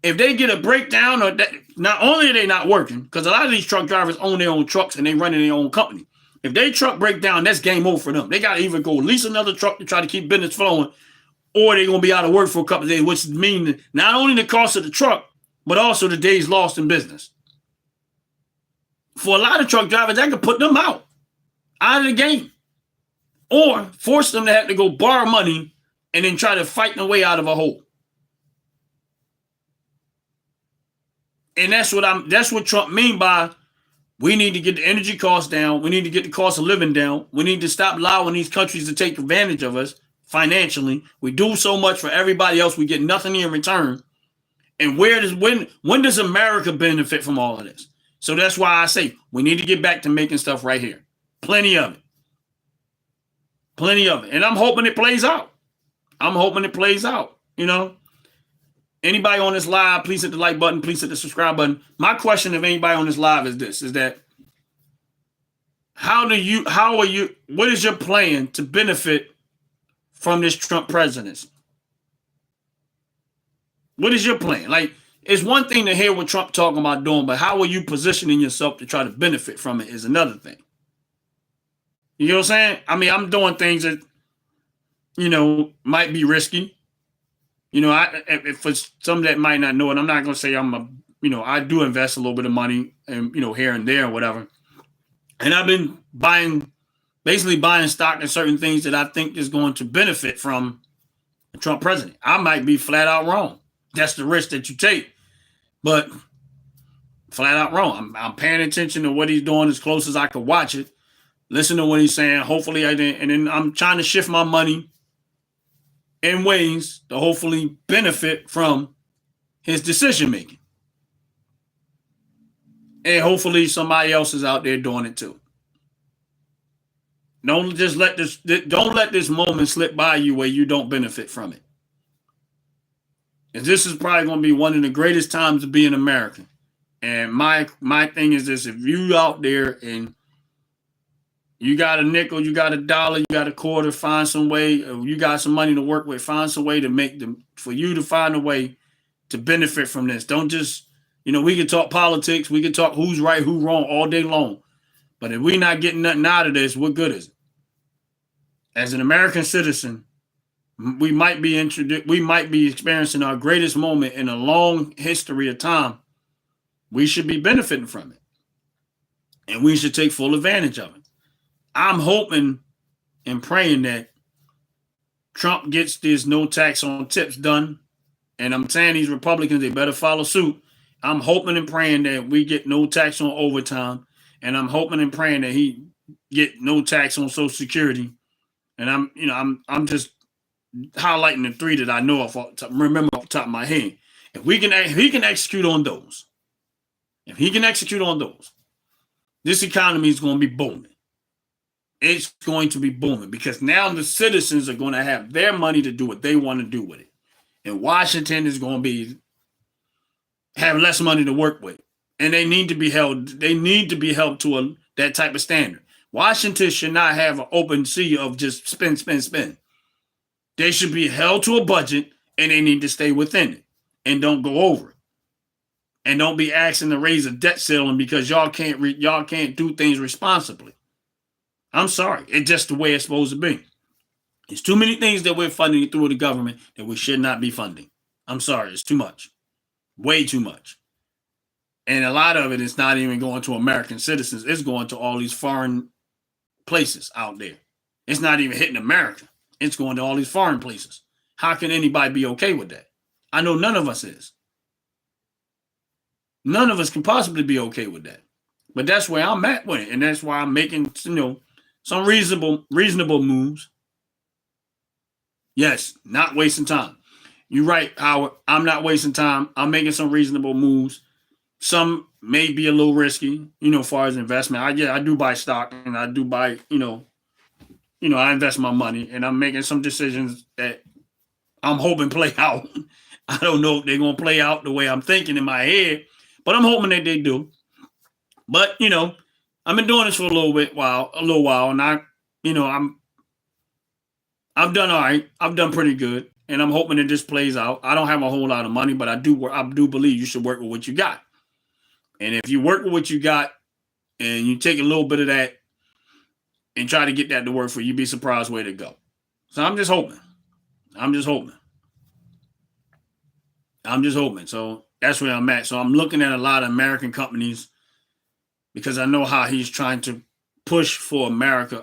if they get a breakdown, or that, not only are they not working, because a lot of these truck drivers own their own trucks and they run in their own company. If their truck break down, that's game over for them. They got to either go lease another truck to try to keep business flowing, or they're going to be out of work for a couple of days, which means not only the cost of the truck, but also the days lost in business. For a lot of truck drivers, that could put them out of the game, or force them to have to go borrow money and then try to fight their way out of a hole. And that's what Trump mean by, we need to get the energy costs down. We need to get the cost of living down. We need to stop allowing these countries to take advantage of us financially. We do so much for everybody else. We get nothing in return. And when does America benefit from all of this? So that's why I say we need to get back to making stuff right here. Plenty of it. Plenty of it. And I'm hoping it plays out. I'm hoping it plays out. Anybody on this live, please hit the like button. Please hit the subscribe button. My question of anybody on this live is this, is that what is your plan to benefit from this Trump presidency? What is your plan? Like, it's one thing to hear what Trump talking about doing, but how are you positioning yourself to try to benefit from it is another thing. You know what I'm saying? I mean, I'm doing things that, might be risky. For some that might not know it, I'm not going to say I do invest a little bit of money and, here and there or whatever. And I've been basically buying stock in certain things that I think is going to benefit from the Trump president. I might be flat out wrong. That's the risk that you take. But flat out wrong. I'm paying attention to what he's doing as close as I could watch it. Listen to what he's saying. Hopefully and then I'm trying to shift my money in ways to hopefully benefit from his decision making. And hopefully somebody else is out there doing it too. Don't let this moment slip by you where you don't benefit from it. And this is probably going to be one of the greatest times to be an American. And my thing is this: if you out there and you got a nickel, you got a dollar, you got a quarter, find some way. You got some money to work with, find some way to for you to find a way to benefit from this. Don't just, we can talk politics, we can talk who's right, who's wrong all day long. But if we're not getting nothing out of this, what good is it? As an American citizen, we might be experiencing our greatest moment in a long history of time. We should be benefiting from it. And we should take full advantage of it. I'm hoping and praying that Trump gets this no tax on tips done. And I'm saying these Republicans, they better follow suit. I'm hoping and praying that we get no tax on overtime. And I'm hoping and praying that he get no tax on Social Security. And I'm just highlighting the three that I know remember off the top of my head. If he can execute on those, this economy is going to be booming. It's going to be booming because now the citizens are going to have their money to do what they want to do with it. And Washington is going to have less money to work with. And they need to be held to that type of standard. Washington should not have an open sea of just spend, spend, spend. They should be held to a budget and they need to stay within it and don't go over it. And don't be asking to raise a debt ceiling because y'all can't do things responsibly. I'm sorry. It's just the way it's supposed to be. There's too many things that we're funding through the government that we should not be funding. I'm sorry. It's too much. Way too much. And a lot of it is not even going to American citizens. It's going to all these foreign places out there. It's not even hitting America. It's going to all these foreign places. How can anybody be okay with that? I know none of us is. None of us can possibly be okay with that. But that's where I'm at with it. And that's why I'm making, some reasonable moves. Yes, not wasting time. You're right, Howard. I'm not wasting time. I'm making some reasonable moves. Some may be a little risky, as far as investment. I do buy stock and I do buy, I invest my money and I'm making some decisions that I'm hoping play out. I don't know if they're going to play out the way I'm thinking in my head, but I'm hoping that they do. But, I've been doing this for a little while, and I've done all right. I've done pretty good, and I'm hoping that this plays out. I don't have a whole lot of money, but I do believe you should work with what you got. And if you work with what you got and you take a little bit of that and try to get that to work for you, you'd be surprised where to go. So I'm just hoping. So that's where I'm at. So I'm looking at a lot of American companies because I know how he's trying to push for America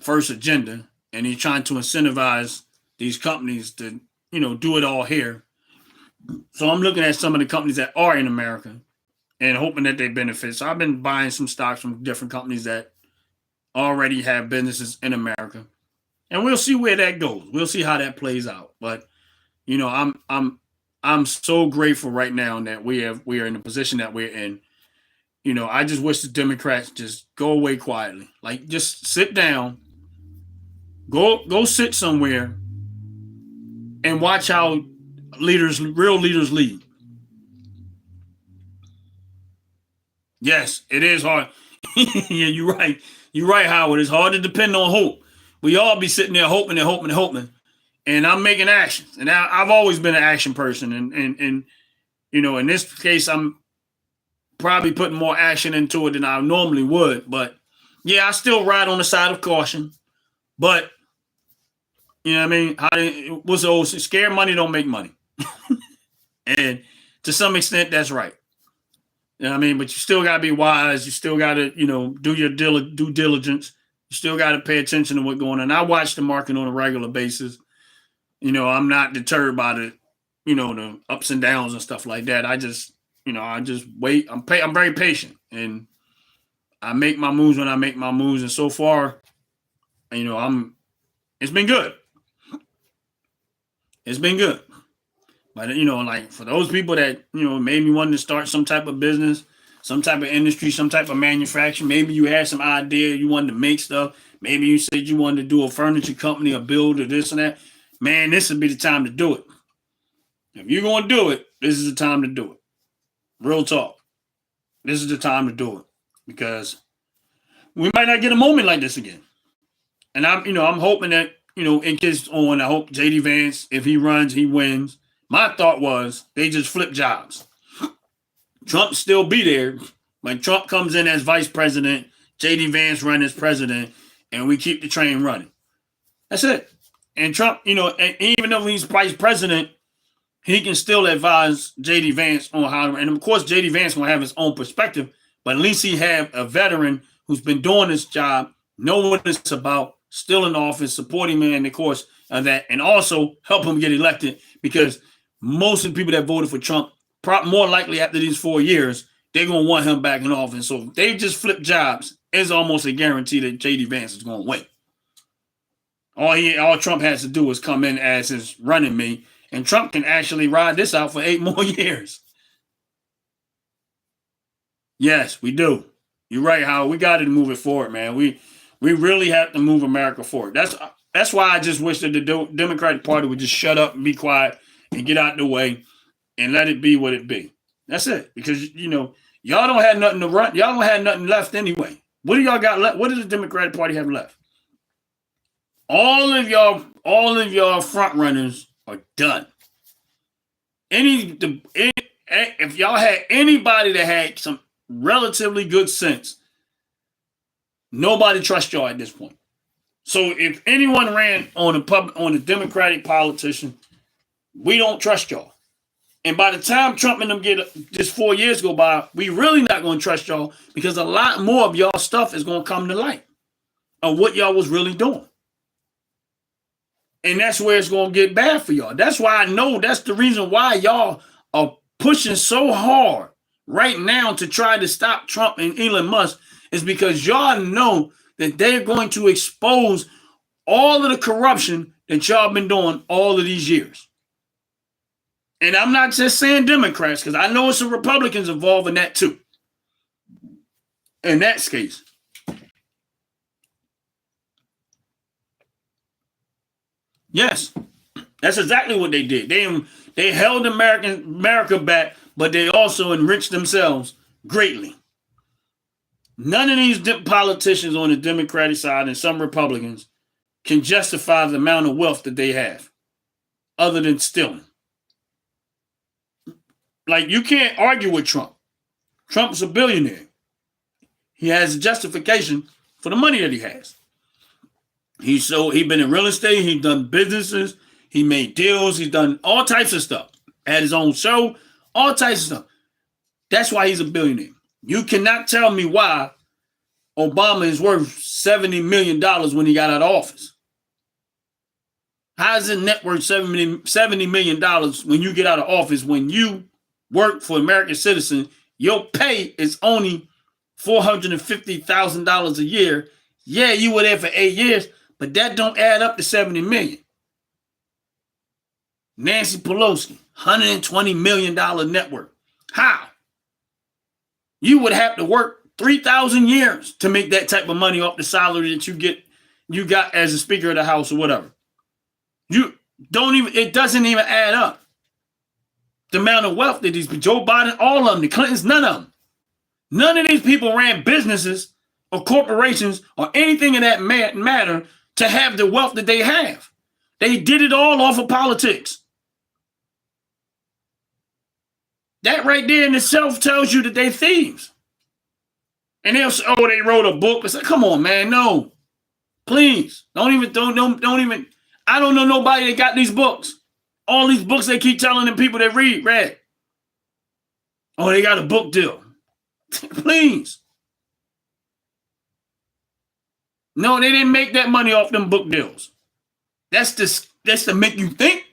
first agenda, and he's trying to incentivize these companies to, do it all here. So I'm looking at some of the companies that are in America and hoping that they benefit. So I've been buying some stocks from different companies that already have businesses in America. And we'll see where that goes. We'll see how that plays out. But, I'm so grateful right now that we are in the position that we're in. I just wish the Democrats just go away quietly. Like, just sit down, go sit somewhere and watch how real leaders lead. Yes, it is hard. Yeah, you're right. You're right, Howard. It's hard to depend on hope. We all be sitting there hoping and hoping and hoping. And I'm making actions. And I've always been an action person. And you know, in this case, I'm probably putting more action into it than I normally would. But yeah, I still ride on the side of caution. But you know what I mean? What's the old scared money don't make money. And to some extent, that's right. You know what I mean? But you still got to be wise. You still got to, you know, do your due diligence. You still got to pay attention to what's going on. I watch the market on a regular basis. You know, I'm not deterred by the, you know, the ups and downs and stuff like that. I just wait. I'm very patient, and I make my moves when I make my moves. And so far, you know, it's been good. It's been good. But, you know, like for those people that, you know, maybe wanted to start some type of business, some type of industry, some type of manufacturing, maybe you had some idea, you wanted to make stuff. Maybe you said you wanted to do a furniture company, a build or this and that. Man, this would be the time to do it. If you're going to do it, this is the time to do it. Real talk. This is the time to do it because we might not get a moment like this again. And I'm hoping that, you know, it gets on. I hope JD Vance, if he runs, he wins. My thought was they just flip jobs. Trump still be there. When Trump comes in as vice president, JD Vance run as president, and we keep the train running. That's it. And Trump, you know, even though he's vice president, he can still advise JD Vance on how to, and of course, JD Vance will have his own perspective, but at least he have a veteran who's been doing this job, know what it's about, still in office, supporting him in the course of that, and also help him get elected because most of the people that voted for Trump, more likely after these 4 years, they're going to want him back in office. So if they just flip jobs, it's almost a guarantee that JD Vance is going to win. All Trump has to do is come in as his running mate, and Trump can actually ride this out for 8 more years. Yes, we do. You're right, Howard. We got to move it forward, man. We really have to move America forward. That's why I just wish that the Democratic Party would just shut up and be quiet and get out the way and let it be what it be. That's it. Because, you know, y'all don't have nothing to run. Y'all don't have nothing left anyway. What do y'all got left? What does the Democratic Party have left? All of y'all front runners are done. If y'all had anybody that had some relatively good sense, nobody trusts y'all at this point. So if anyone ran on a Democratic politician, we don't trust y'all. And by the time Trump and them get just 4 years go by, we really not going to trust y'all because a lot more of y'all stuff is going to come to light of what y'all was really doing. And that's where it's going to get bad for y'all. That's why I know that's the reason why y'all are pushing so hard right now to try to stop Trump and Elon Musk is because y'all know that they're going to expose all of the corruption that y'all been doing all of these years. And I'm not just saying Democrats, because I know some Republicans involved in that too. In that case. Yes, that's exactly what they did. They held America back, but they also enriched themselves greatly. None of these politicians on the Democratic side and some Republicans can justify the amount of wealth that they have, other than stealing. Like, you can't argue with Trump. Trump's a billionaire. He has a justification for the money that he has. He's been in real estate. He's done businesses. He made deals. He's done all types of stuff. Had his own show, all types of stuff. That's why he's a billionaire. You cannot tell me why Obama is worth $70 million when he got out of office. How is it net worth $70 million when you get out of office? When you work for American citizens, your pay is only $450,000 a year. Yeah, you were there for 8 years, but that don't add up to $70 million. Nancy Pelosi, $120 million net worth. How? You would have to work 3,000 years to make that type of money off the salary that you got as a Speaker of the House or whatever. It doesn't even add up. The amount of wealth that these Joe Biden, all of them, the Clintons, none of them. None of these people ran businesses or corporations or anything of that matter to have the wealth that they have. They did it all off of politics. That right there in itself tells you that they're thieves. And they'll say, oh, they wrote a book. It's like, come on, man, no. Please. Don't even. I don't know nobody that got these books. All these books they keep telling them people that read. Oh, they got a book deal. Please. No, they didn't make that money off them book deals. That's to make you think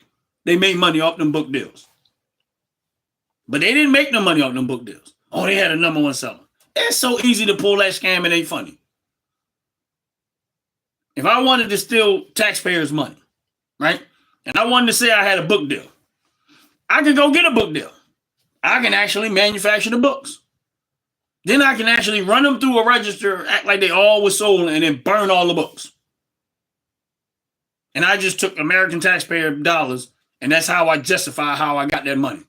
they made money off them book deals. But they didn't make no money off them book deals. Oh, they had a #1 seller. It's so easy to pull that scam. It ain't funny. If I wanted to steal taxpayers' money, right? And I wanted to say I had a book deal, I could go get a book deal. I can actually manufacture the books. Then I can actually run them through a register, act like they all were sold, and then burn all the books. And I just took American taxpayer dollars, and that's how I justify how I got that money.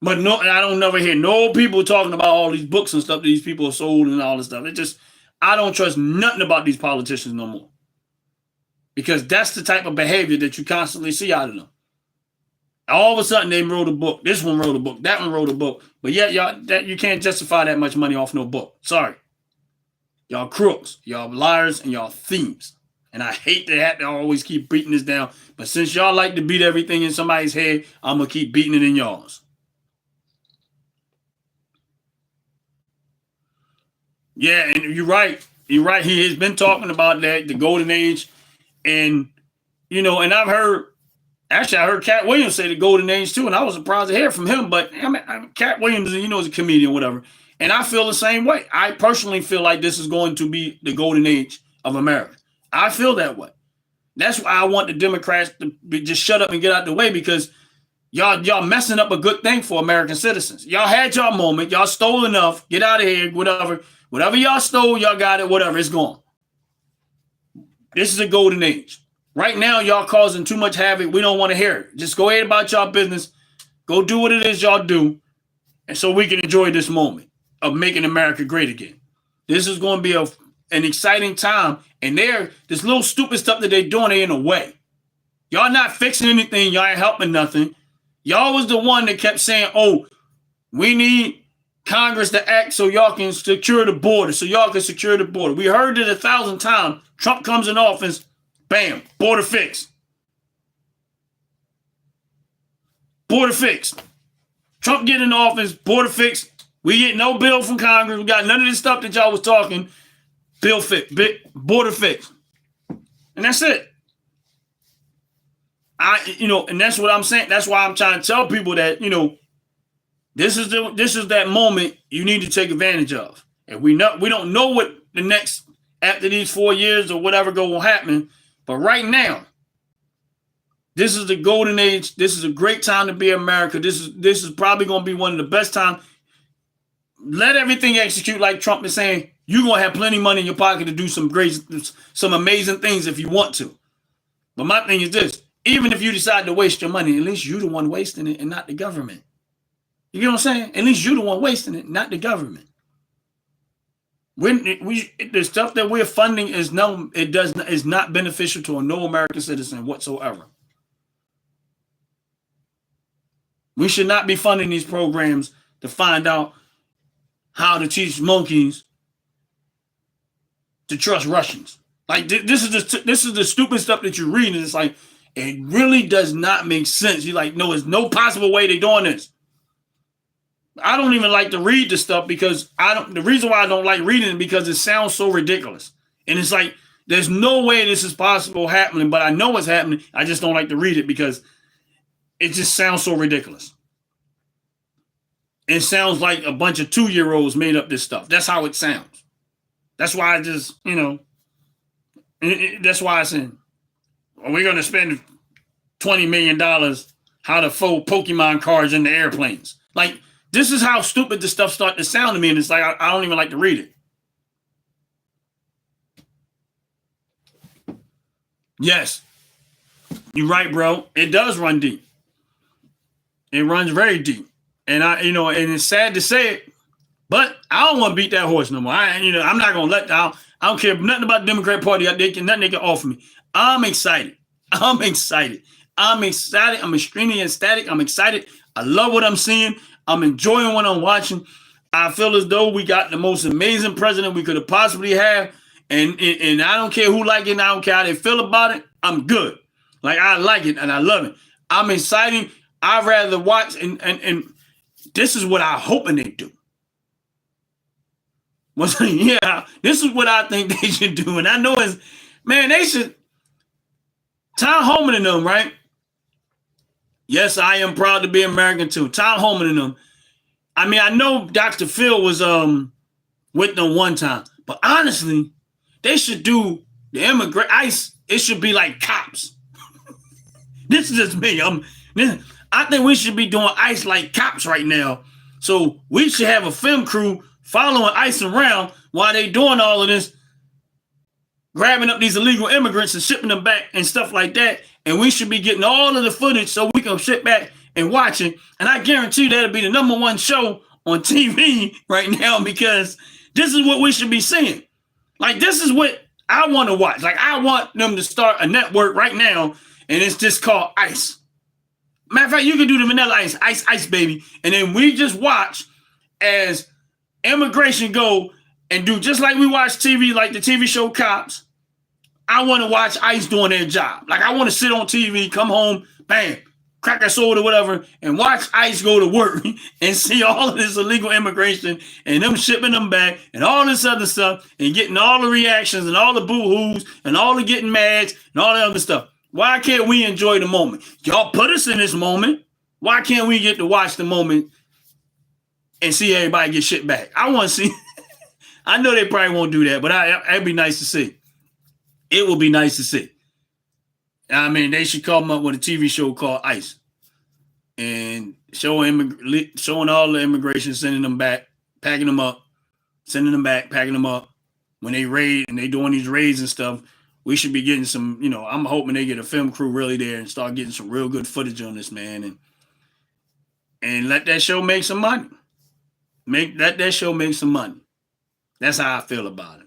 But no, I don't never hear no people talking about all these books and stuff that these people are sold and all this stuff. It just, I don't trust nothing about these politicians no more. Because that's the type of behavior that you constantly see out of them. All of a sudden, they wrote a book. This one wrote a book. That one wrote a book. But yet, you can't justify that much money off no book. Sorry. Y'all crooks. Y'all liars and y'all thieves. And I hate to have to always keep beating this down. But since y'all like to beat everything in somebody's head, I'm going to keep beating it in y'all's. Yeah, and you're right. You're right. He has been talking about that, the golden age. And, you know, and I heard Cat Williams say the golden age too. And I was surprised to hear from him. But Cat Williams, you know, is a comedian, whatever. And I feel the same way. I personally feel like this is going to be the golden age of America. I feel that way. That's why I want the Democrats to just shut up and get out the way, because y'all messing up a good thing for American citizens. Y'all had y'all moment. Y'all stole enough. Get out of here, whatever. Whatever y'all stole, y'all got it, whatever, it's gone. This is a golden age. Right now, y'all causing too much havoc. We don't want to hear it. Just go ahead about y'all business. Go do what it is y'all do. And so we can enjoy this moment of making America great again. This is going to be an exciting time. And this little stupid stuff that they're doing, they in the way. Y'all not fixing anything. Y'all ain't helping nothing. Y'all was the one that kept saying, oh, we need Congress to act so y'all can secure the border, We heard it 1,000 times. Trump comes in office, bam, border fixed. Border fixed. Trump get in office, border fixed. We get no bill from Congress. We got none of this stuff that y'all was talking. Bill fixed, border fixed. And that's it. And that's what I'm saying. That's why I'm trying to tell people that, this is that moment you need to take advantage of. And we don't know what the next, after these 4 years or whatever will happen. But right now, this is the golden age. This is a great time to be America. This is probably going to be one of the best times. Let everything execute like Trump is saying. You're going to have plenty of money in your pocket to do some amazing things if you want to. But my thing is this. Even if you decide to waste your money, at least you're the one wasting it and not the government. You get what I'm saying? At least you're the one wasting it, not the government. The stuff that we're funding is not beneficial to no American citizen whatsoever. We should not be funding these programs to find out how to teach monkeys to trust Russians. Like this is the stupid stuff that you're reading. It's like it really does not make sense. You're like, no, there's no possible way they're doing this. I don't even like to read the stuff because the reason why I don't like reading it because it sounds so ridiculous. And it's like, there's no way this is possible happening, but I know it's happening. I just don't like to read it because it just sounds so ridiculous. It sounds like a bunch of 2-year-olds made up this stuff. That's how it sounds. That's why I just, that's why I said, we're going to spend $20 million how to fold Pokemon cards in the airplanes. Like, this is how stupid this stuff started to sound to me, and it's like I don't even like to read it. Yes, You're right, bro. It does run deep. It runs very deep. And and it's sad to say it, but I don't want to beat that horse no more. I'm not gonna I don't care nothing about the Democrat Party. Nothing they can offer me. I'm excited. I'm excited. I'm excited. I'm extremely ecstatic. I'm excited. I love what I'm seeing. I'm enjoying what I'm watching. I feel as though we got the most amazing president we could have possibly had. And I don't care who like it, and I don't care how they feel about it. I'm good. Like, I like it and I love it. I'm excited. I'd rather watch and this is what I'm hoping they do. Yeah, this is what I think they should do. And I know they should. Tom Homan and them, right? Yes, I am proud to be American too. Tom Homan and them. I mean, I know Dr. Phil was with them one time, but honestly, they should do the ICE. It should be like cops. This is just me. I think we should be doing ICE like cops right now. So we should have a film crew following ICE around while they doing all of this, grabbing up these illegal immigrants and shipping them back and stuff like that. And we should be getting all of the footage so we can sit back and watch it. And I guarantee you that'll be the #1 show on TV right now, because this is what we should be seeing. Like, this is what I want to watch. Like, I want them to start a network right now, and it's just called ICE. Matter of fact, you can do the Vanilla Ice, baby. And then we just watch as immigration go and do just like we watch TV, like the TV show Cops. I want to watch ICE doing their job. Like, I want to sit on TV, come home, bam, crack a soda, whatever, and watch ICE go to work and see all of this illegal immigration and them shipping them back and all this other stuff and getting all the reactions and all the boo-hoos and all the getting mad and all the other stuff. Why can't we enjoy the moment? Y'all put us in this moment. Why can't we get to watch the moment and see everybody get shit back? I want to see. I know they probably won't do that, but it'd be nice to see. It will be nice to see. I mean, they should come up with a TV show called ICE and showing all the immigration, sending them back, packing them up, sending them back, packing them up. When they raid and they doing these raids and stuff, we should be getting some, I'm hoping they get a film crew really there and start getting some real good footage on this, man. And let that show make some money. Let that show make some money. That's how I feel about it.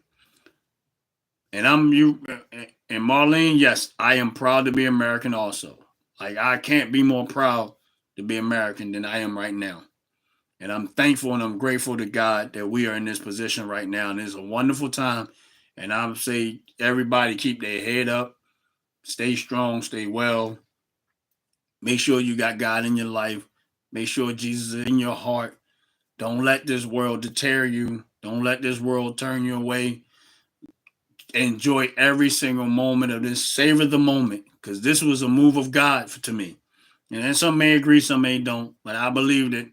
And and Marlene, yes, I am proud to be American also. Like, I can't be more proud to be American than I am right now. And I'm thankful and I'm grateful to God that we are in this position right now. And it's a wonderful time. And I would say everybody keep their head up, stay strong, stay well. Make sure you got God in your life. Make sure Jesus is in your heart. Don't let this world deter you. Don't let this world turn you away. Enjoy every single moment of this. Savor the moment, because this was a move of God to me. And then some may agree, some may don't. But I believe that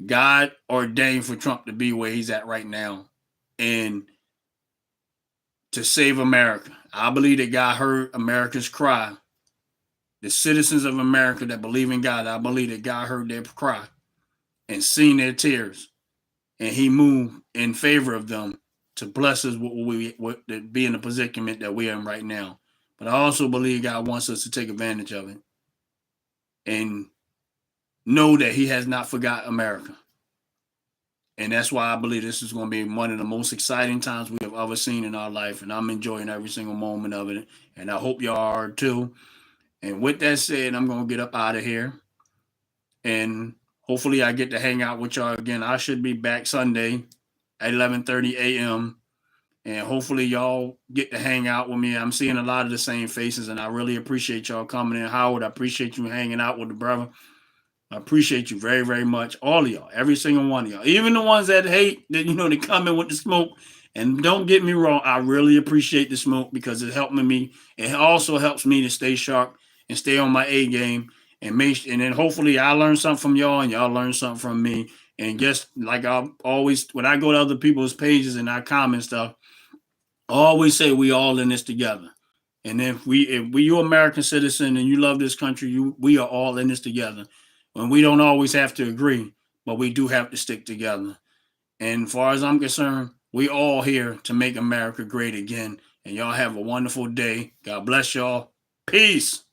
God ordained for Trump to be where he's at right now and to save America. I believe that God heard America's cry. The citizens of America that believe in God, I believe that God heard their cry and seen their tears. And he moved in favor of them to bless us with be in the predicament that we are in right now. But I also believe God wants us to take advantage of it and know that he has not forgot America. And that's why I believe this is going to be one of the most exciting times we have ever seen in our life. And I'm enjoying every single moment of it. And I hope y'all are too. And with that said, I'm going to get up out of here. And hopefully I get to hang out with y'all again. I should be back Sunday at 11:30 a.m. And hopefully y'all get to hang out with me. I'm seeing a lot of the same faces, and I really appreciate y'all coming in. Howard, I appreciate you hanging out with the brother. I appreciate you very, very much. All of y'all, every single one of y'all, even the ones that hate that, they come in with the smoke. And don't get me wrong, I really appreciate the smoke because it's helping me. It also helps me to stay sharp and stay on my A game and then hopefully I learn something from y'all and y'all learn something from me. And just like I always, when I go to other people's pages and I comment stuff, I always say we all in this together. And if you're American citizen and you love this country, we are all in this together. And we don't always have to agree, but we do have to stick together. And as far as I'm concerned, we all here to make America great again. And y'all have a wonderful day. God bless y'all. Peace.